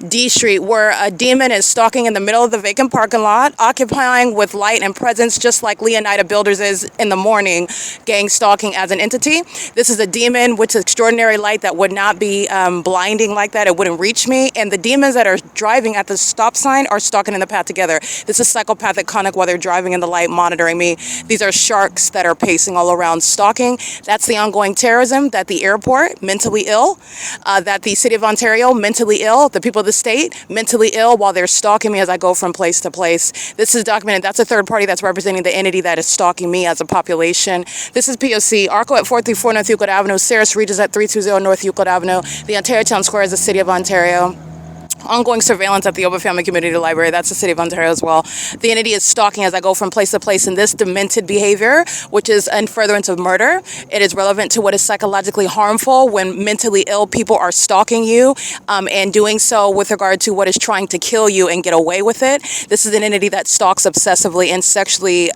D Street, where a demon is stalking in the middle of the vacant parking lot, occupying with light and presence, just like Leonida Builders is in the morning, gang stalking as an entity. This is a demon with extraordinary light that would not be blinding like that. It wouldn't reach me. And the demons that are driving at the stop sign are stalking in the path together. This is psychopathic conduct while they're driving in the light, monitoring behind me. These are sharks that are pacing all around, stalking. That's the ongoing terrorism that the airport, mentally ill, that the city of Ontario, mentally ill, the people of the state, mentally ill, while they're stalking me as I go from place to place. This is documented. That's a third party that's representing the entity that is stalking me as a population. This is P.O.C. ARCO at 434 North Euclid Avenue, Ceres Regis at 320 North Euclid Avenue. The Ontario Town Square is the city of Ontario. Ongoing surveillance at the OVITT Family Community Library. That's the city of Ontario as well. The entity is stalking as I go from place to place in this demented behavior, which is in furtherance of murder. It is relevant to what is psychologically harmful when mentally ill people are stalking you and doing so with regard to what is trying to kill you and get away with it. This is an entity that stalks obsessively and sexually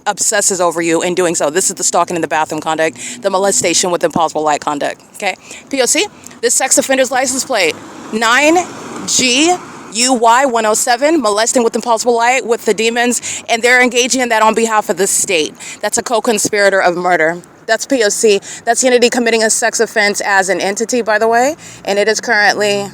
obsesses over you in doing so. This is the stalking in the bathroom conduct, the molestation with impossible light conduct. Okay, P.O.C. This sex offender's license plate 9GUY107, molesting with impossible light with the demons, and they're engaging in that on behalf of the state. That's a co-conspirator of murder. That's P.O.C. That's the entity committing a sex offense as an entity, by the way, and it is currently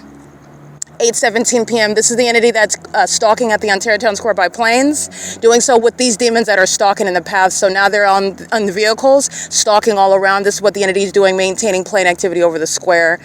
8:17 p.m. This is the entity that's stalking at the Ontario Town Square by planes, doing so with these demons that are stalking in the path. So now they're on the vehicles, stalking all around. This is what the entity is doing, maintaining plane activity over the square,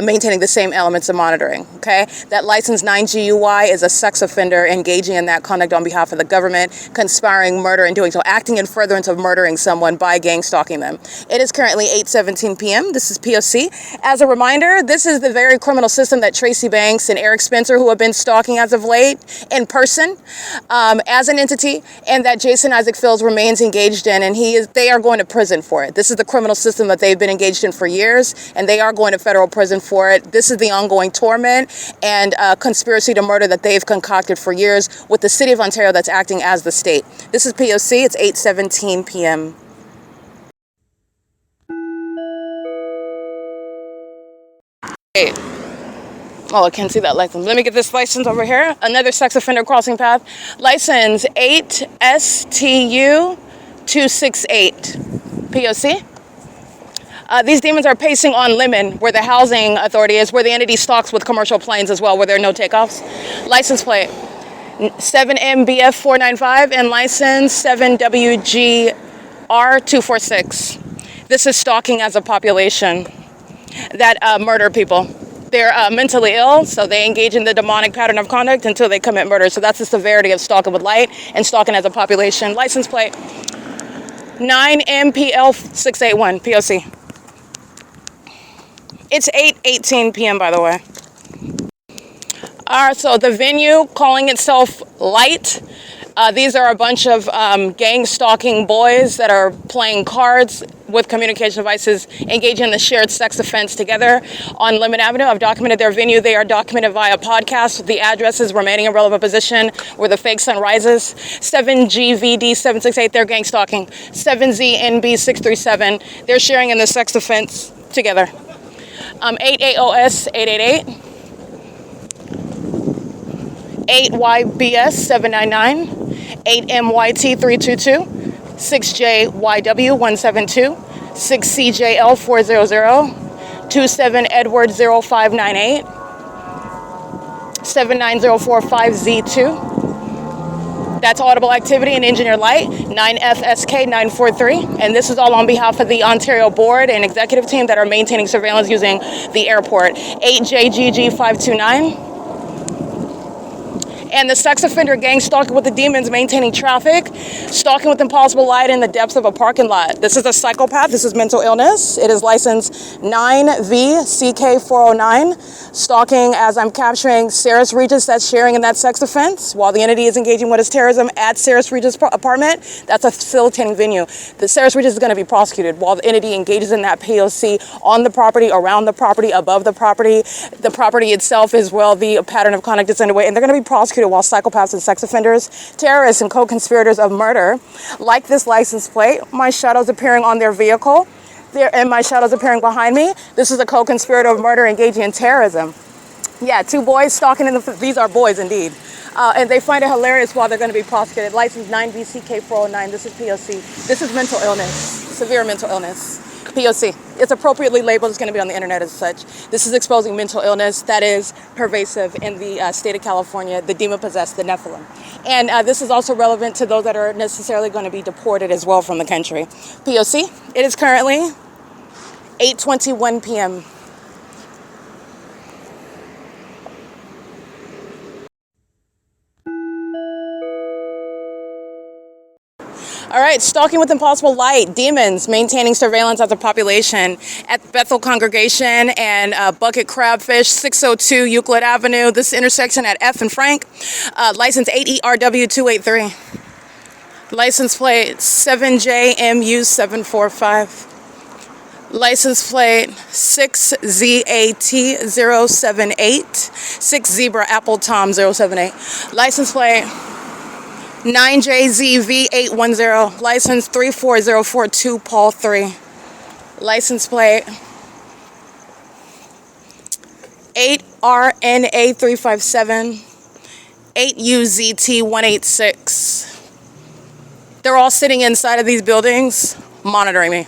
maintaining the same elements of monitoring, okay? That license 9GUY is a sex offender engaging in that conduct on behalf of the government, conspiring murder and doing so, acting in furtherance of murdering someone by gang stalking them. It is currently 8:17 p.m. This is P.O.C. As a reminder, this is the very criminal system that Tracy Banks and Eric Spencer, who have been stalking as of late in person as an entity, and that Jason Isaac Fields remains engaged in, and they are going to prison for it. This is the criminal system that they've been engaged in for years, and they are going to federal prison for it. This is the ongoing torment and conspiracy to murder that they've concocted for years with the city of Ontario that's acting as the state. This is P.O.C. It's 8:17 p.m. Hey. Oh, I can't see that license. Let me get this license over here. Another sex offender crossing path. License 8STU268. P.O.C. These demons are pacing on Lemon, where the housing authority is, where the entity stalks with commercial planes as well, where there are no takeoffs. License plate 7MBF495 and license 7WGR246. This is stalking as a population that murder people. They're mentally ill, so they engage in the demonic pattern of conduct until they commit murder. So that's the severity of stalking with light and stalking as a population. License plate 9MPL681, P.O.C. It's 8:18 p.m., by the way. All right, so the venue calling itself Light. These are a bunch of gang stalking boys that are playing cards with communication devices, engaging in the shared sex offense together on Lemon Avenue. I've documented their venue. They are documented via podcast. The address is remaining in relevant position where the fake sun rises. 7GVD768, they're gang stalking. 7ZNB637, they're sharing in the sex offense together. 8AOS888. 8YBS799, 8MYT322, 6JYW172, 6CJL400, 27Edward0598, 79045Z2. That's audible activity and engineer light, 9FSK943. And this is all on behalf of the Ontario board and executive team that are maintaining surveillance using the airport. 8JGG529. And the sex offender gang stalking with the demons, maintaining traffic, stalking with impossible light in the depths of a parking lot. This is a psychopath. This is mental illness. It is license 9VCK409. Stalking as I'm capturing Ceres Regis that's sharing in that sex offense while the entity is engaging with his terrorism at Ceres Regis' apartment. That's a facilitating venue. The Ceres Regis is going to be prosecuted while the entity engages in that P.O.C. on the property, around the property, above the property. The property itself is, well, the pattern of conduct is underway, and they're going to be prosecuted while psychopaths and sex offenders, terrorists and co-conspirators of murder, like this license plate, my shadows appearing on their vehicle, and my shadows appearing behind me. This is a co-conspirator of murder engaging in terrorism. Yeah, two boys stalking these are boys indeed. And they find it hilarious while they're going to be prosecuted. License 9VCK409, this is P.O.C. This is mental illness, severe mental illness, P.O.C. it's appropriately labeled. It's going to be on the internet as such. This is exposing mental illness that is pervasive in the state of California, the demon-possessed, the Nephilim. And this is also relevant to those that are necessarily going to be deported as well from the country. P.O.C. It is currently 8:21 p.m. All right, stalking with impossible light, demons maintaining surveillance of the population at Bethel Congregation and Bucket Crabfish, 602 Euclid Avenue. This intersection at F and Frank. License 8ERW283. License plate 7JMU745. License plate 6ZAT078. 6 Zebra Apple Tom 078. License plate 9JZV810, license 34042 Paul 3. License plate 8RNA357, 8UZT186. They're all sitting inside of these buildings, monitoring me,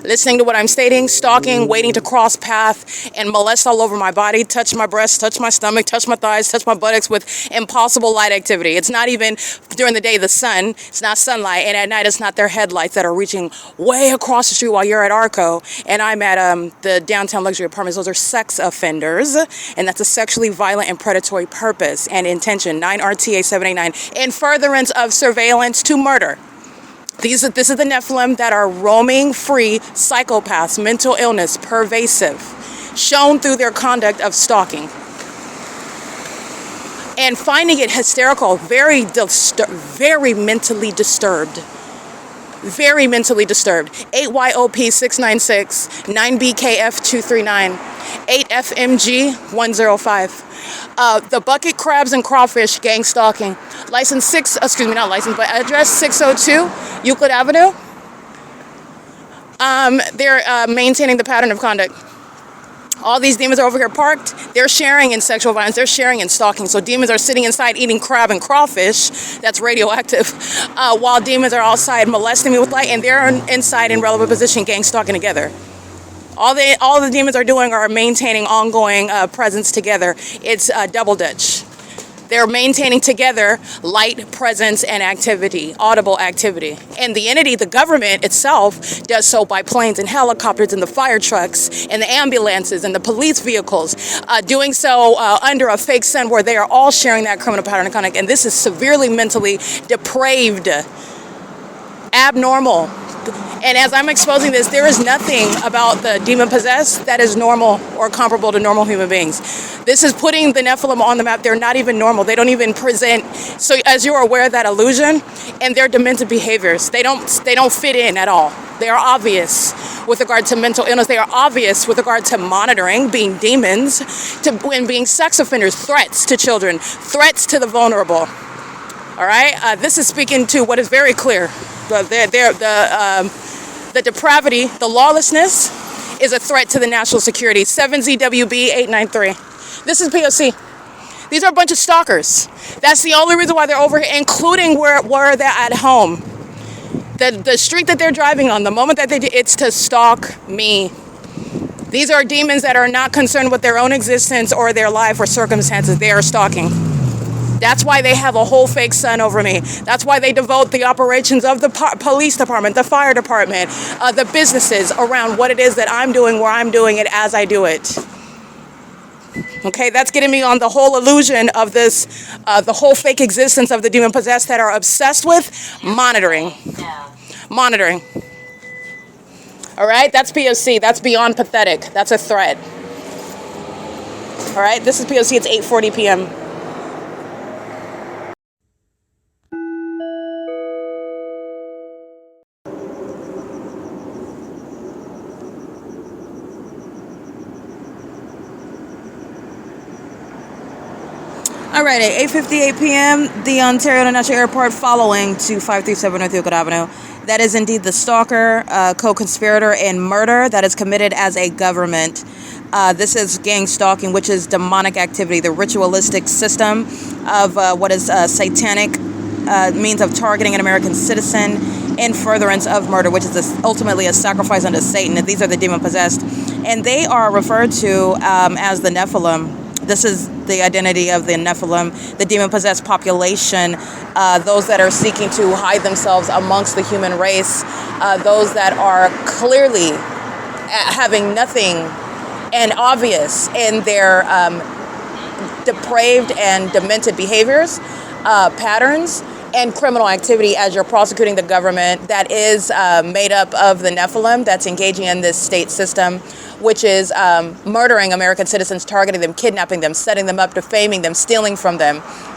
listening to what I'm stating, stalking, waiting to cross path and molest all over my body, touch my breasts, touch my stomach, touch my thighs, touch my buttocks with impossible light activity. It's not even during the day the sun, it's not sunlight, and at night it's not their headlights that are reaching way across the street while you're at ARCO and I'm at the downtown luxury apartments. Those are sex offenders, and that's a sexually violent and predatory purpose and intention. 9 RTA 789, in furtherance of surveillance to murder. This is the Nephilim that are roaming free, psychopaths, mental illness, pervasive, shown through their conduct of stalking. And finding it hysterical, very mentally disturbed. Very mentally disturbed. 8YOP696, 9BKF239, 8FMG105. The Bucket Crabs and Crawfish gang stalking. License 6, not license, but address 602 Euclid Avenue. They're maintaining the pattern of conduct. All these demons are over here parked. They're sharing in sexual violence. They're sharing in stalking. So demons are sitting inside eating crab and crawfish. That's radioactive. While demons are outside molesting me with light, and they're inside in relevant position gang stalking together. All the demons are doing are maintaining ongoing presence together. It's double dutch. They're maintaining together light, presence, and activity, audible activity. And the entity, the government itself, does so by planes and helicopters and the fire trucks and the ambulances and the police vehicles, doing so under a fake sun where they are all sharing that criminal pattern of conduct. And this is severely mentally depraved, abnormal. And as I'm exposing this, there is nothing about the demon-possessed that is normal or comparable to normal human beings. This is putting the Nephilim on the map. They're not even normal. They don't even present. So as you're aware of that illusion and their demented behaviors, they don't fit in at all. They are obvious with regard to mental illness. They are obvious with regard to monitoring, being demons, and being sex offenders, threats to children, threats to the vulnerable. All right? This is speaking to what is very clear. The depravity, the lawlessness is a threat to the national security. 7ZWB893. This is P.O.C. These are a bunch of stalkers. That's the only reason why they're over here, including where they're at home. The street that they're driving on, the moment that it's to stalk me. These are demons that are not concerned with their own existence or their life or circumstances. They are stalking. That's why they have a whole fake sun over me. That's why they devote the operations of the police department, the fire department, the businesses around what it is that I'm doing, where I'm doing it, as I do it. Okay, that's getting me on the whole illusion of this, the whole fake existence of the demon-possessed that are obsessed with monitoring. Monitoring. All right, that's P.O.C. That's beyond pathetic. That's a threat. All right, this is P.O.C. It's 8:40 p.m. All right, at 8:58 p.m., the Ontario International Airport following to 537 North Euclid Avenue. That is indeed the stalker, co-conspirator in murder that is committed as a government. This is gang stalking, which is demonic activity, the ritualistic system of what is satanic means of targeting an American citizen in furtherance of murder, which is ultimately a sacrifice unto Satan. And these are the demon-possessed. And they are referred to as the Nephilim. This is the identity of the Nephilim, the demon-possessed population, those that are seeking to hide themselves amongst the human race, those that are clearly having nothing and obvious in their depraved and demented behaviors, patterns, and criminal activity as you're prosecuting the government that is made up of the Nephilim that's engaging in this state system, which is murdering American citizens, targeting them, kidnapping them, setting them up, defaming them, stealing from them.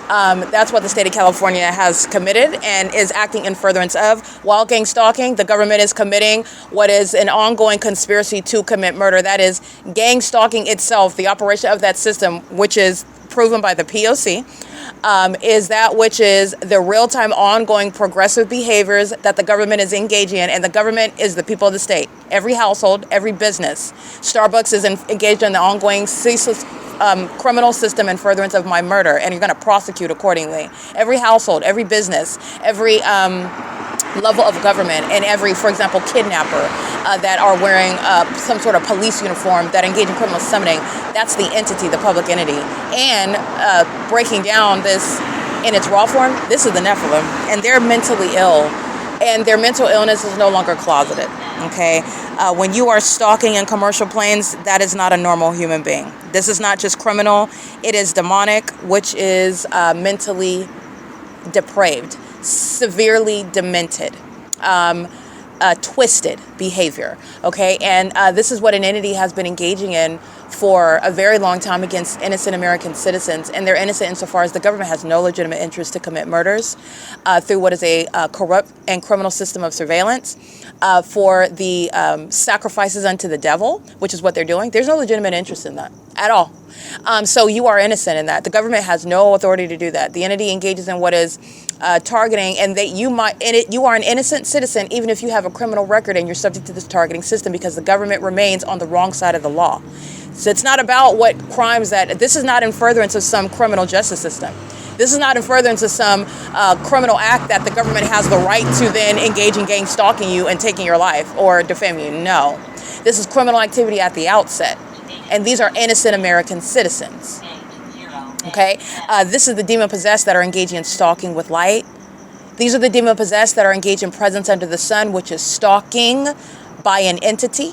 That's what the state of California has committed and is acting in furtherance of. While gang stalking, the government is committing what is an ongoing conspiracy to commit murder. That is gang stalking itself, the operation of that system, which is proven by the P.O.C., is that which is the real-time ongoing progressive behaviors that the government is engaging in, and the government is the people of the state. Every household, every business. Starbucks is engaged in the ongoing ceaseless criminal system in furtherance of my murder, and you're going to prosecute accordingly. Every household, every business, every level of government, and every, for example, kidnapper that are wearing some sort of police uniform that engage in criminal summoning, that's the entity, the public entity. And breaking down this in its raw form, this is the Nephilim, and they're mentally ill, and their mental illness is no longer closeted, okay? When you are stalking in commercial planes, that is not a normal human being. This is not just criminal, it is demonic, which is mentally depraved, severely demented, twisted behavior, okay? And this is what an entity has been engaging in for a very long time against innocent American citizens, and they're innocent insofar as the government has no legitimate interest to commit murders through what is a corrupt and criminal system of surveillance for the sacrifices unto the devil, which is what they're doing. There's no legitimate interest in that at all. So you are innocent in that. The government has no authority to do that. The entity engages in what is targeting, and that you are an innocent citizen even if you have a criminal record and you're subject to this targeting system, because the government remains on the wrong side of the law. So it's not about what crimes that, this is not in furtherance of some criminal justice system. This is not in furtherance of some criminal act that the government has the right to then engage in gang stalking you and taking your life or defaming you. No. This is criminal activity at the outset. And these are innocent American citizens. Okay? This is the demon-possessed that are engaging in stalking with light. These are the demon-possessed that are engaged in presence under the sun, which is stalking by an entity.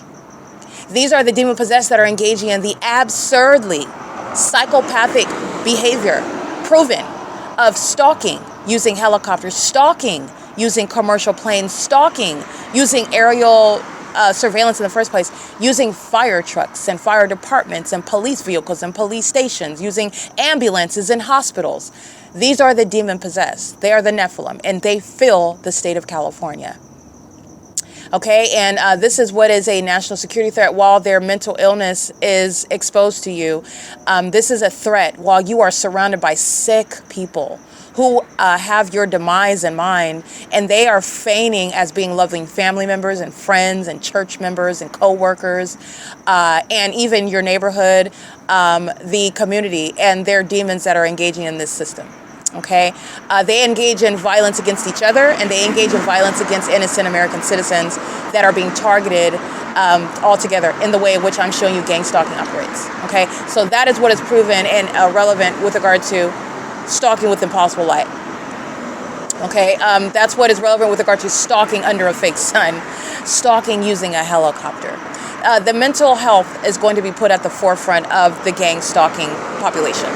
These are the demon-possessed that are engaging in the absurdly psychopathic behavior proven of stalking using helicopters, stalking using commercial planes, stalking using aerial surveillance in the first place, using fire trucks and fire departments and police vehicles and police stations, using ambulances in hospitals. These are the demon-possessed. They are the Nephilim, and they fill the state of California. Okay, and this is what is a national security threat. While their mental illness is exposed to you, this is a threat while you are surrounded by sick people who have your demise in mind, and they are feigning as being loving family members and friends and church members and co-workers, and even your neighborhood, the community, and their demons that are engaging in this system. Okay, they engage in violence against each other, and they engage in violence against innocent American citizens that are being targeted altogether in the way in which I'm showing you gang stalking operates. Okay, so that is what is proven and relevant with regard to stalking with impossible light. Okay, that's what is relevant with regard to stalking under a fake sun, stalking using a helicopter. The mental health is going to be put at the forefront of the gang stalking population.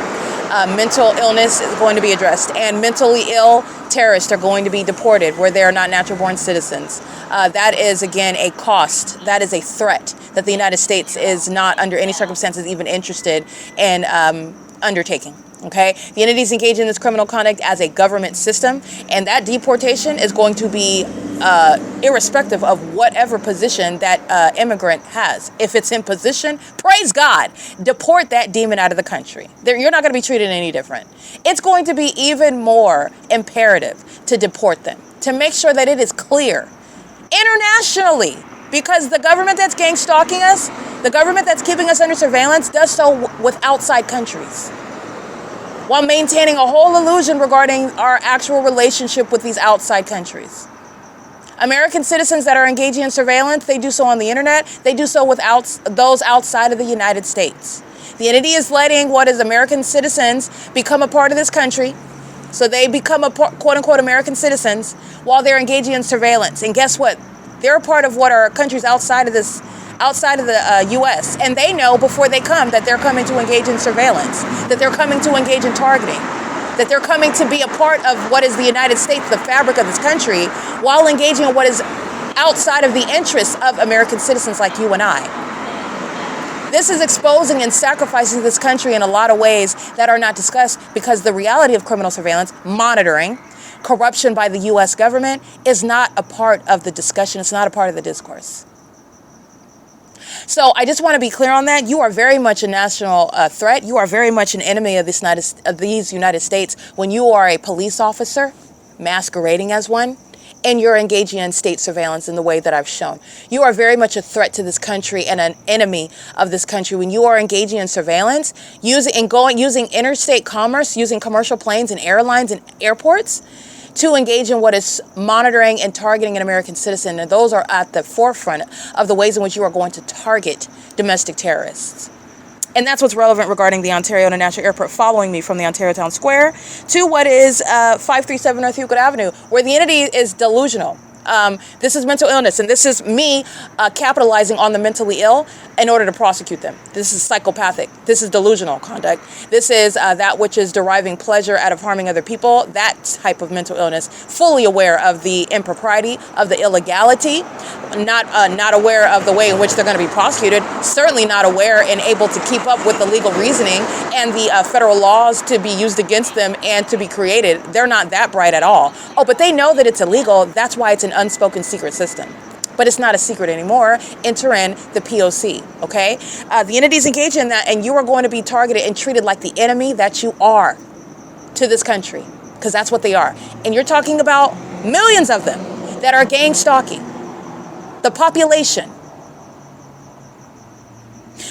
Mental illness is going to be addressed, and mentally ill terrorists are going to be deported where they are not natural-born citizens. That is, again, a cost. That is a threat that the United States is not under any circumstances even interested in undertaking. Okay, the entities engaged in this criminal conduct as a government system, and that deportation is going to be irrespective of whatever position that immigrant has. If it's in position, praise God, deport that demon out of the country. You're not going to be treated any different. It's going to be even more imperative to deport them, to make sure that it is clear internationally, because the government that's gang stalking us, the government that's keeping us under surveillance, does so with outside countries, while maintaining a whole illusion regarding our actual relationship with these outside countries. American citizens that are engaging in surveillance, they do so on the internet. They do so without those outside of the United States. The entity is letting what is American citizens become a part of this country. So they become a quote-unquote American citizens while they're engaging in surveillance. And guess what? They're a part of what are countries outside of the U.S. And they know before they come that they're coming to engage in surveillance, that they're coming to engage in targeting, that they're coming to be a part of what is the United States, the fabric of this country, while engaging in what is outside of the interests of American citizens like you and I. This is exposing and sacrificing this country in a lot of ways that are not discussed, because the reality of criminal surveillance, monitoring, corruption by the U.S. government is not a part of the discussion. It's not a part of the discourse. So I just want to be clear on that. You are very much a national threat. You are very much an enemy of these United States when you are a police officer masquerading as one, and you're engaging in state surveillance in the way that I've shown. You are very much a threat to this country and an enemy of this country when you are engaging in surveillance, using interstate commerce, using commercial planes and airlines and airports to engage in what is monitoring and targeting an American citizen. And those are at the forefront of the ways in which you are going to target domestic terrorists. And that's what's relevant regarding the Ontario International Airport, following me from the Ontario Town Square to what is 537 North Euclid Avenue, where the entity is delusional. This is mental illness, and this is me capitalizing on the mentally ill in order to prosecute them. This is psychopathic. This is delusional conduct. This is that which is deriving pleasure out of harming other people, that type of mental illness, fully aware of the impropriety, of the illegality, not aware of the way in which they're going to be prosecuted, certainly not aware and able to keep up with the legal reasoning and the federal laws to be used against them and to be created. They're not that bright at all. Oh, but they know that it's illegal. That's why it's an unspoken secret system. But it's not a secret anymore. Enter in the P.O.C, okay? The entities engaged in that, and you are going to be targeted and treated like the enemy that you are to this country, because that's what they are. And you're talking about millions of them that are gang stalking the population.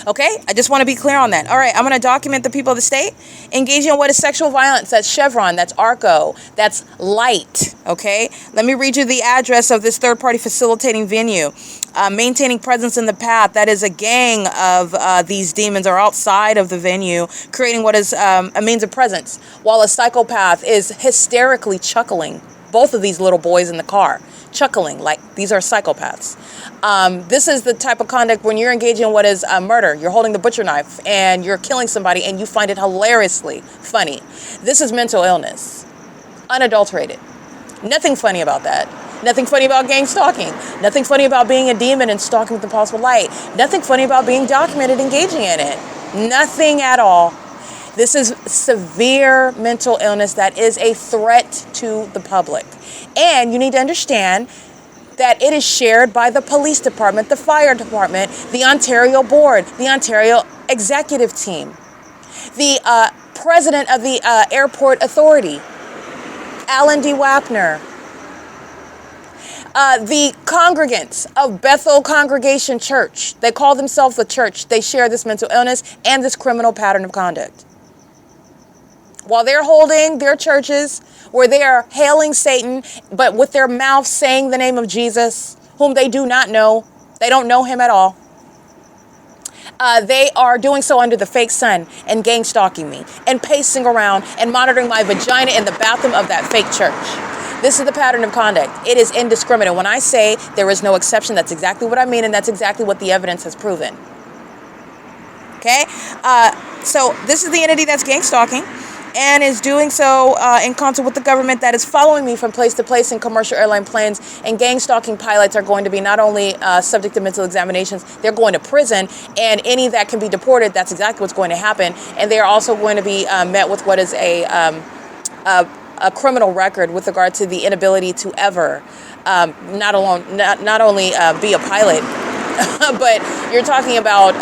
Okay, I just want to be clear on that. All right, I'm going to document the people of the state engaging in what is sexual violence. That's CHEVRON, that's ARCO, that's LIGHT. Okay, let me read you the address of this third-party facilitating venue. Maintaining presence in the path. That is a gang of these demons are outside of the venue, creating what is a means of presence, while a psychopath is hysterically chuckling. Both of these little boys in the car, chuckling like these are psychopaths. This is the type of conduct when you're engaging in what is murder. You're holding the butcher knife and you're killing somebody and you find it hilariously funny. This is mental illness, unadulterated. Nothing funny about that. Nothing funny about gang stalking. Nothing funny about being a demon and stalking with impossible light. Nothing funny about being documented engaging in it. Nothing at all. This is severe mental illness that is a threat to the public. And you need to understand that it is shared by the police department, the fire department, the Ontario board, the Ontario executive team, the president of the airport authority, Alan D. Wapner, the congregants of Bethel Congregation Church. They call themselves the church. They share this mental illness and this criminal pattern of conduct. While they're holding their churches where they are hailing Satan, but with their mouth saying the name of Jesus, whom they do not know. They don't know him at all. They are doing so under the fake sun and gang stalking me and pacing around and monitoring my vagina in the bathroom of that fake church. This is the pattern of conduct. It is indiscriminate. When I say there is no exception, that's exactly what I mean, and that's exactly what the evidence has proven. Okay? So this is the entity that's gang stalking and is doing so in concert with the government that is following me from place to place in commercial airline planes. And gang stalking pilots are going to be not only subject to mental examinations, they're going to prison, and any that can be deported, that's exactly what's going to happen. And they are also going to be met with what is a criminal record with regard to the inability to ever not only be a pilot, but you're talking about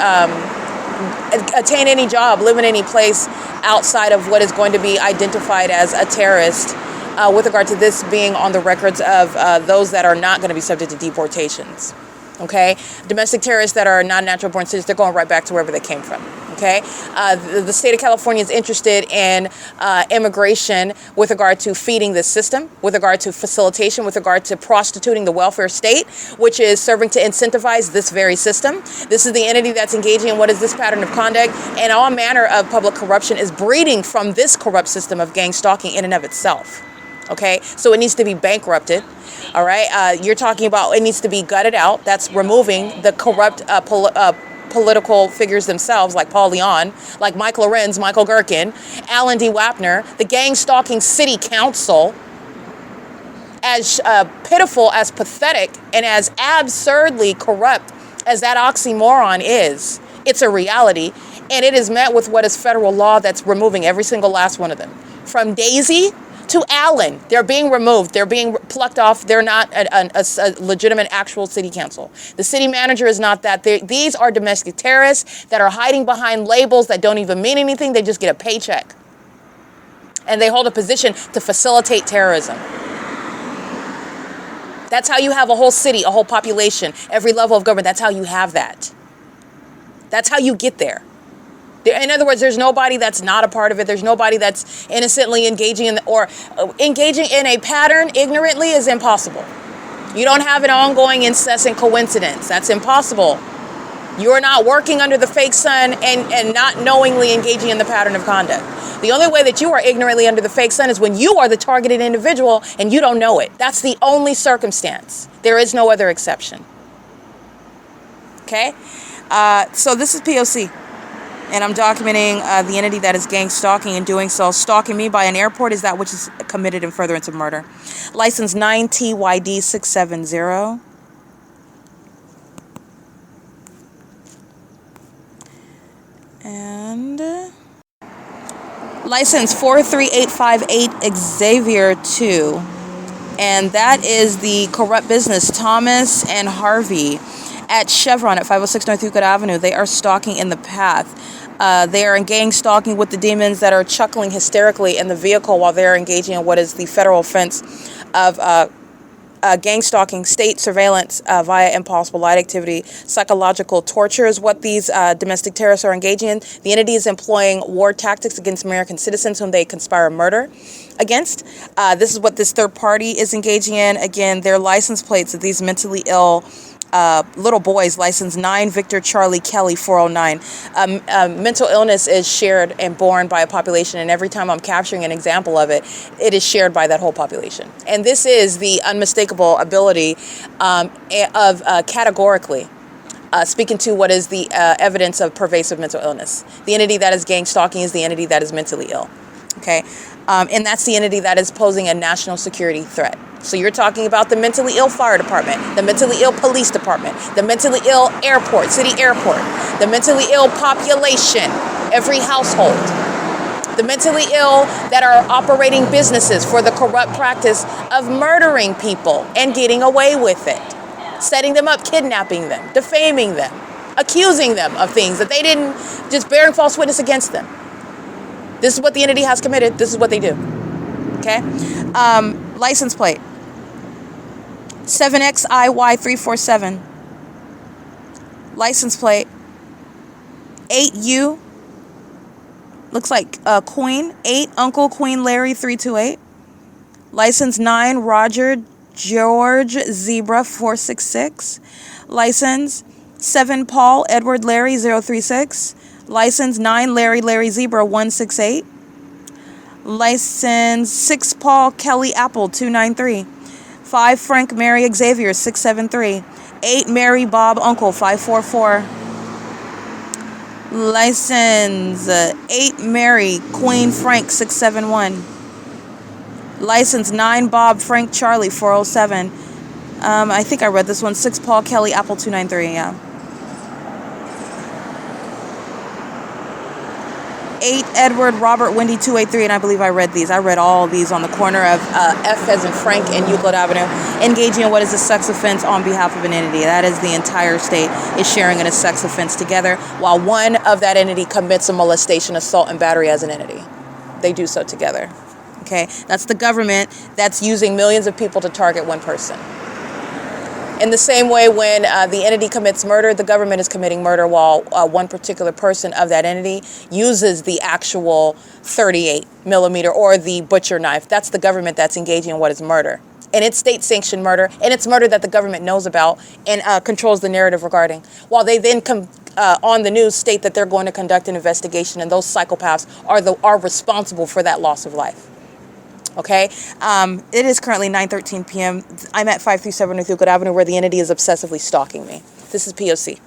attain any job, live in any place outside of what is going to be identified as a terrorist, with regard to this being on the records of those that are not going to be subject to deportations. Okay? Domestic terrorists that are not natural born citizens, they're going right back to wherever they came from. Okay? Okay, the state of California is interested in immigration with regard to feeding this system, with regard to facilitation, with regard to prostituting the welfare state, which is serving to incentivize this very system. This is the entity that's engaging in what is this pattern of conduct, and all manner of public corruption is breeding from this corrupt system of gang stalking in and of itself. Okay, so it needs to be bankrupted. All right, you're talking about it needs to be gutted out. That's removing the corrupt political figures themselves, like Paul Leon, like Mike Lorenz, Michael Gerken, Alan D. Wapner, the gang-stalking city council. As pitiful, as pathetic, and as absurdly corrupt as that oxymoron is, it's a reality, and it is met with what is federal law that's removing every single last one of them. From Daisy to Allen, they're being removed. They're being plucked off. They're not a legitimate actual city council. The city manager is not that. These are domestic terrorists that are hiding behind labels that don't even mean anything. They just get a paycheck. And they hold a position to facilitate terrorism. That's how you have a whole city, a whole population, every level of government. That's how you have that. That's how you get there. In other words, there's nobody that's not a part of it. There's nobody that's innocently engaging in or engaging in a pattern ignorantly is impossible. You don't have an ongoing incessant coincidence. That's impossible. You're not working under the fake sun and not knowingly engaging in the pattern of conduct. The only way that you are ignorantly under the fake sun is when you are the targeted individual and you don't know it. That's the only circumstance. There is no other exception. Okay? So this is P.O.C. And I'm documenting the entity that is gang stalking and doing so. Stalking me by an airport is that which is committed in furtherance of murder. License 9TYD670. And license 43858 Xavier 2. And that is the corrupt business Thomas and Harvey at Chevron at 506 North Euclid Avenue. They are stalking in the path. They are in gang stalking with the demons that are chuckling hysterically in the vehicle while they're engaging in what is the federal offense of gang stalking, state surveillance via impossible light activity. Psychological torture is what these domestic terrorists are engaging in. The entity is employing war tactics against American citizens whom they conspire murder against. This is what this third party is engaging in. Again, their license plates of these mentally ill little boys, license 9 Victor Charlie Kelly 409. Mental illness is shared and borne by a population, and every time I'm capturing an example of it, it is shared by that whole population. And this is the unmistakable ability of categorically speaking to what is the evidence of pervasive mental illness. The entity that is gang stalking is the entity that is mentally ill. Okay, and that's the entity that is posing a national security threat. So you're talking about the mentally ill fire department, the mentally ill police department, the mentally ill airport, city airport, the mentally ill population, every household, the mentally ill that are operating businesses for the corrupt practice of murdering people and getting away with it, setting them up, kidnapping them, defaming them, accusing them of things that they didn't, just bearing false witness against them. This is what the entity has committed. This is what they do. Okay? License plate 7XIY347. License plate 8U. Looks like Queen. 8 Uncle Queen Larry 328. License 9 Roger George Zebra 466. License 7 Paul Edward Larry 036. License 9 Larry Zebra 168. License 6 Paul Kelly Apple 293. 5 Frank Mary Xavier 673. 8 Mary Bob Uncle 544. License 8 Mary Queen Frank 671. License 9 Bob Frank Charlie 407. I think I read this one. 6 Paul Kelly Apple 293. Yeah. 8 Edward Robert Wendy 283, and I believe I read these. I read all these on the corner of F as in Frank and Euclid Avenue, engaging in what is a sex offense on behalf of an entity. That is the entire state is sharing in a sex offense together, while one of that entity commits a molestation, assault, and battery as an entity. They do so together. Okay, that's the government that's using millions of people to target one person. In the same way, when the entity commits murder, the government is committing murder while one particular person of that entity uses the actual 38 millimeter or the butcher knife. That's the government that's engaging in what is murder. And it's state-sanctioned murder, and it's murder that the government knows about and controls the narrative regarding. While they then on the news state that they're going to conduct an investigation, and those psychopaths are responsible for that loss of life. Okay, it is currently 9:13 p.m. I'm at 537 North Euclid Avenue, where the entity is obsessively stalking me. This is P.O.C.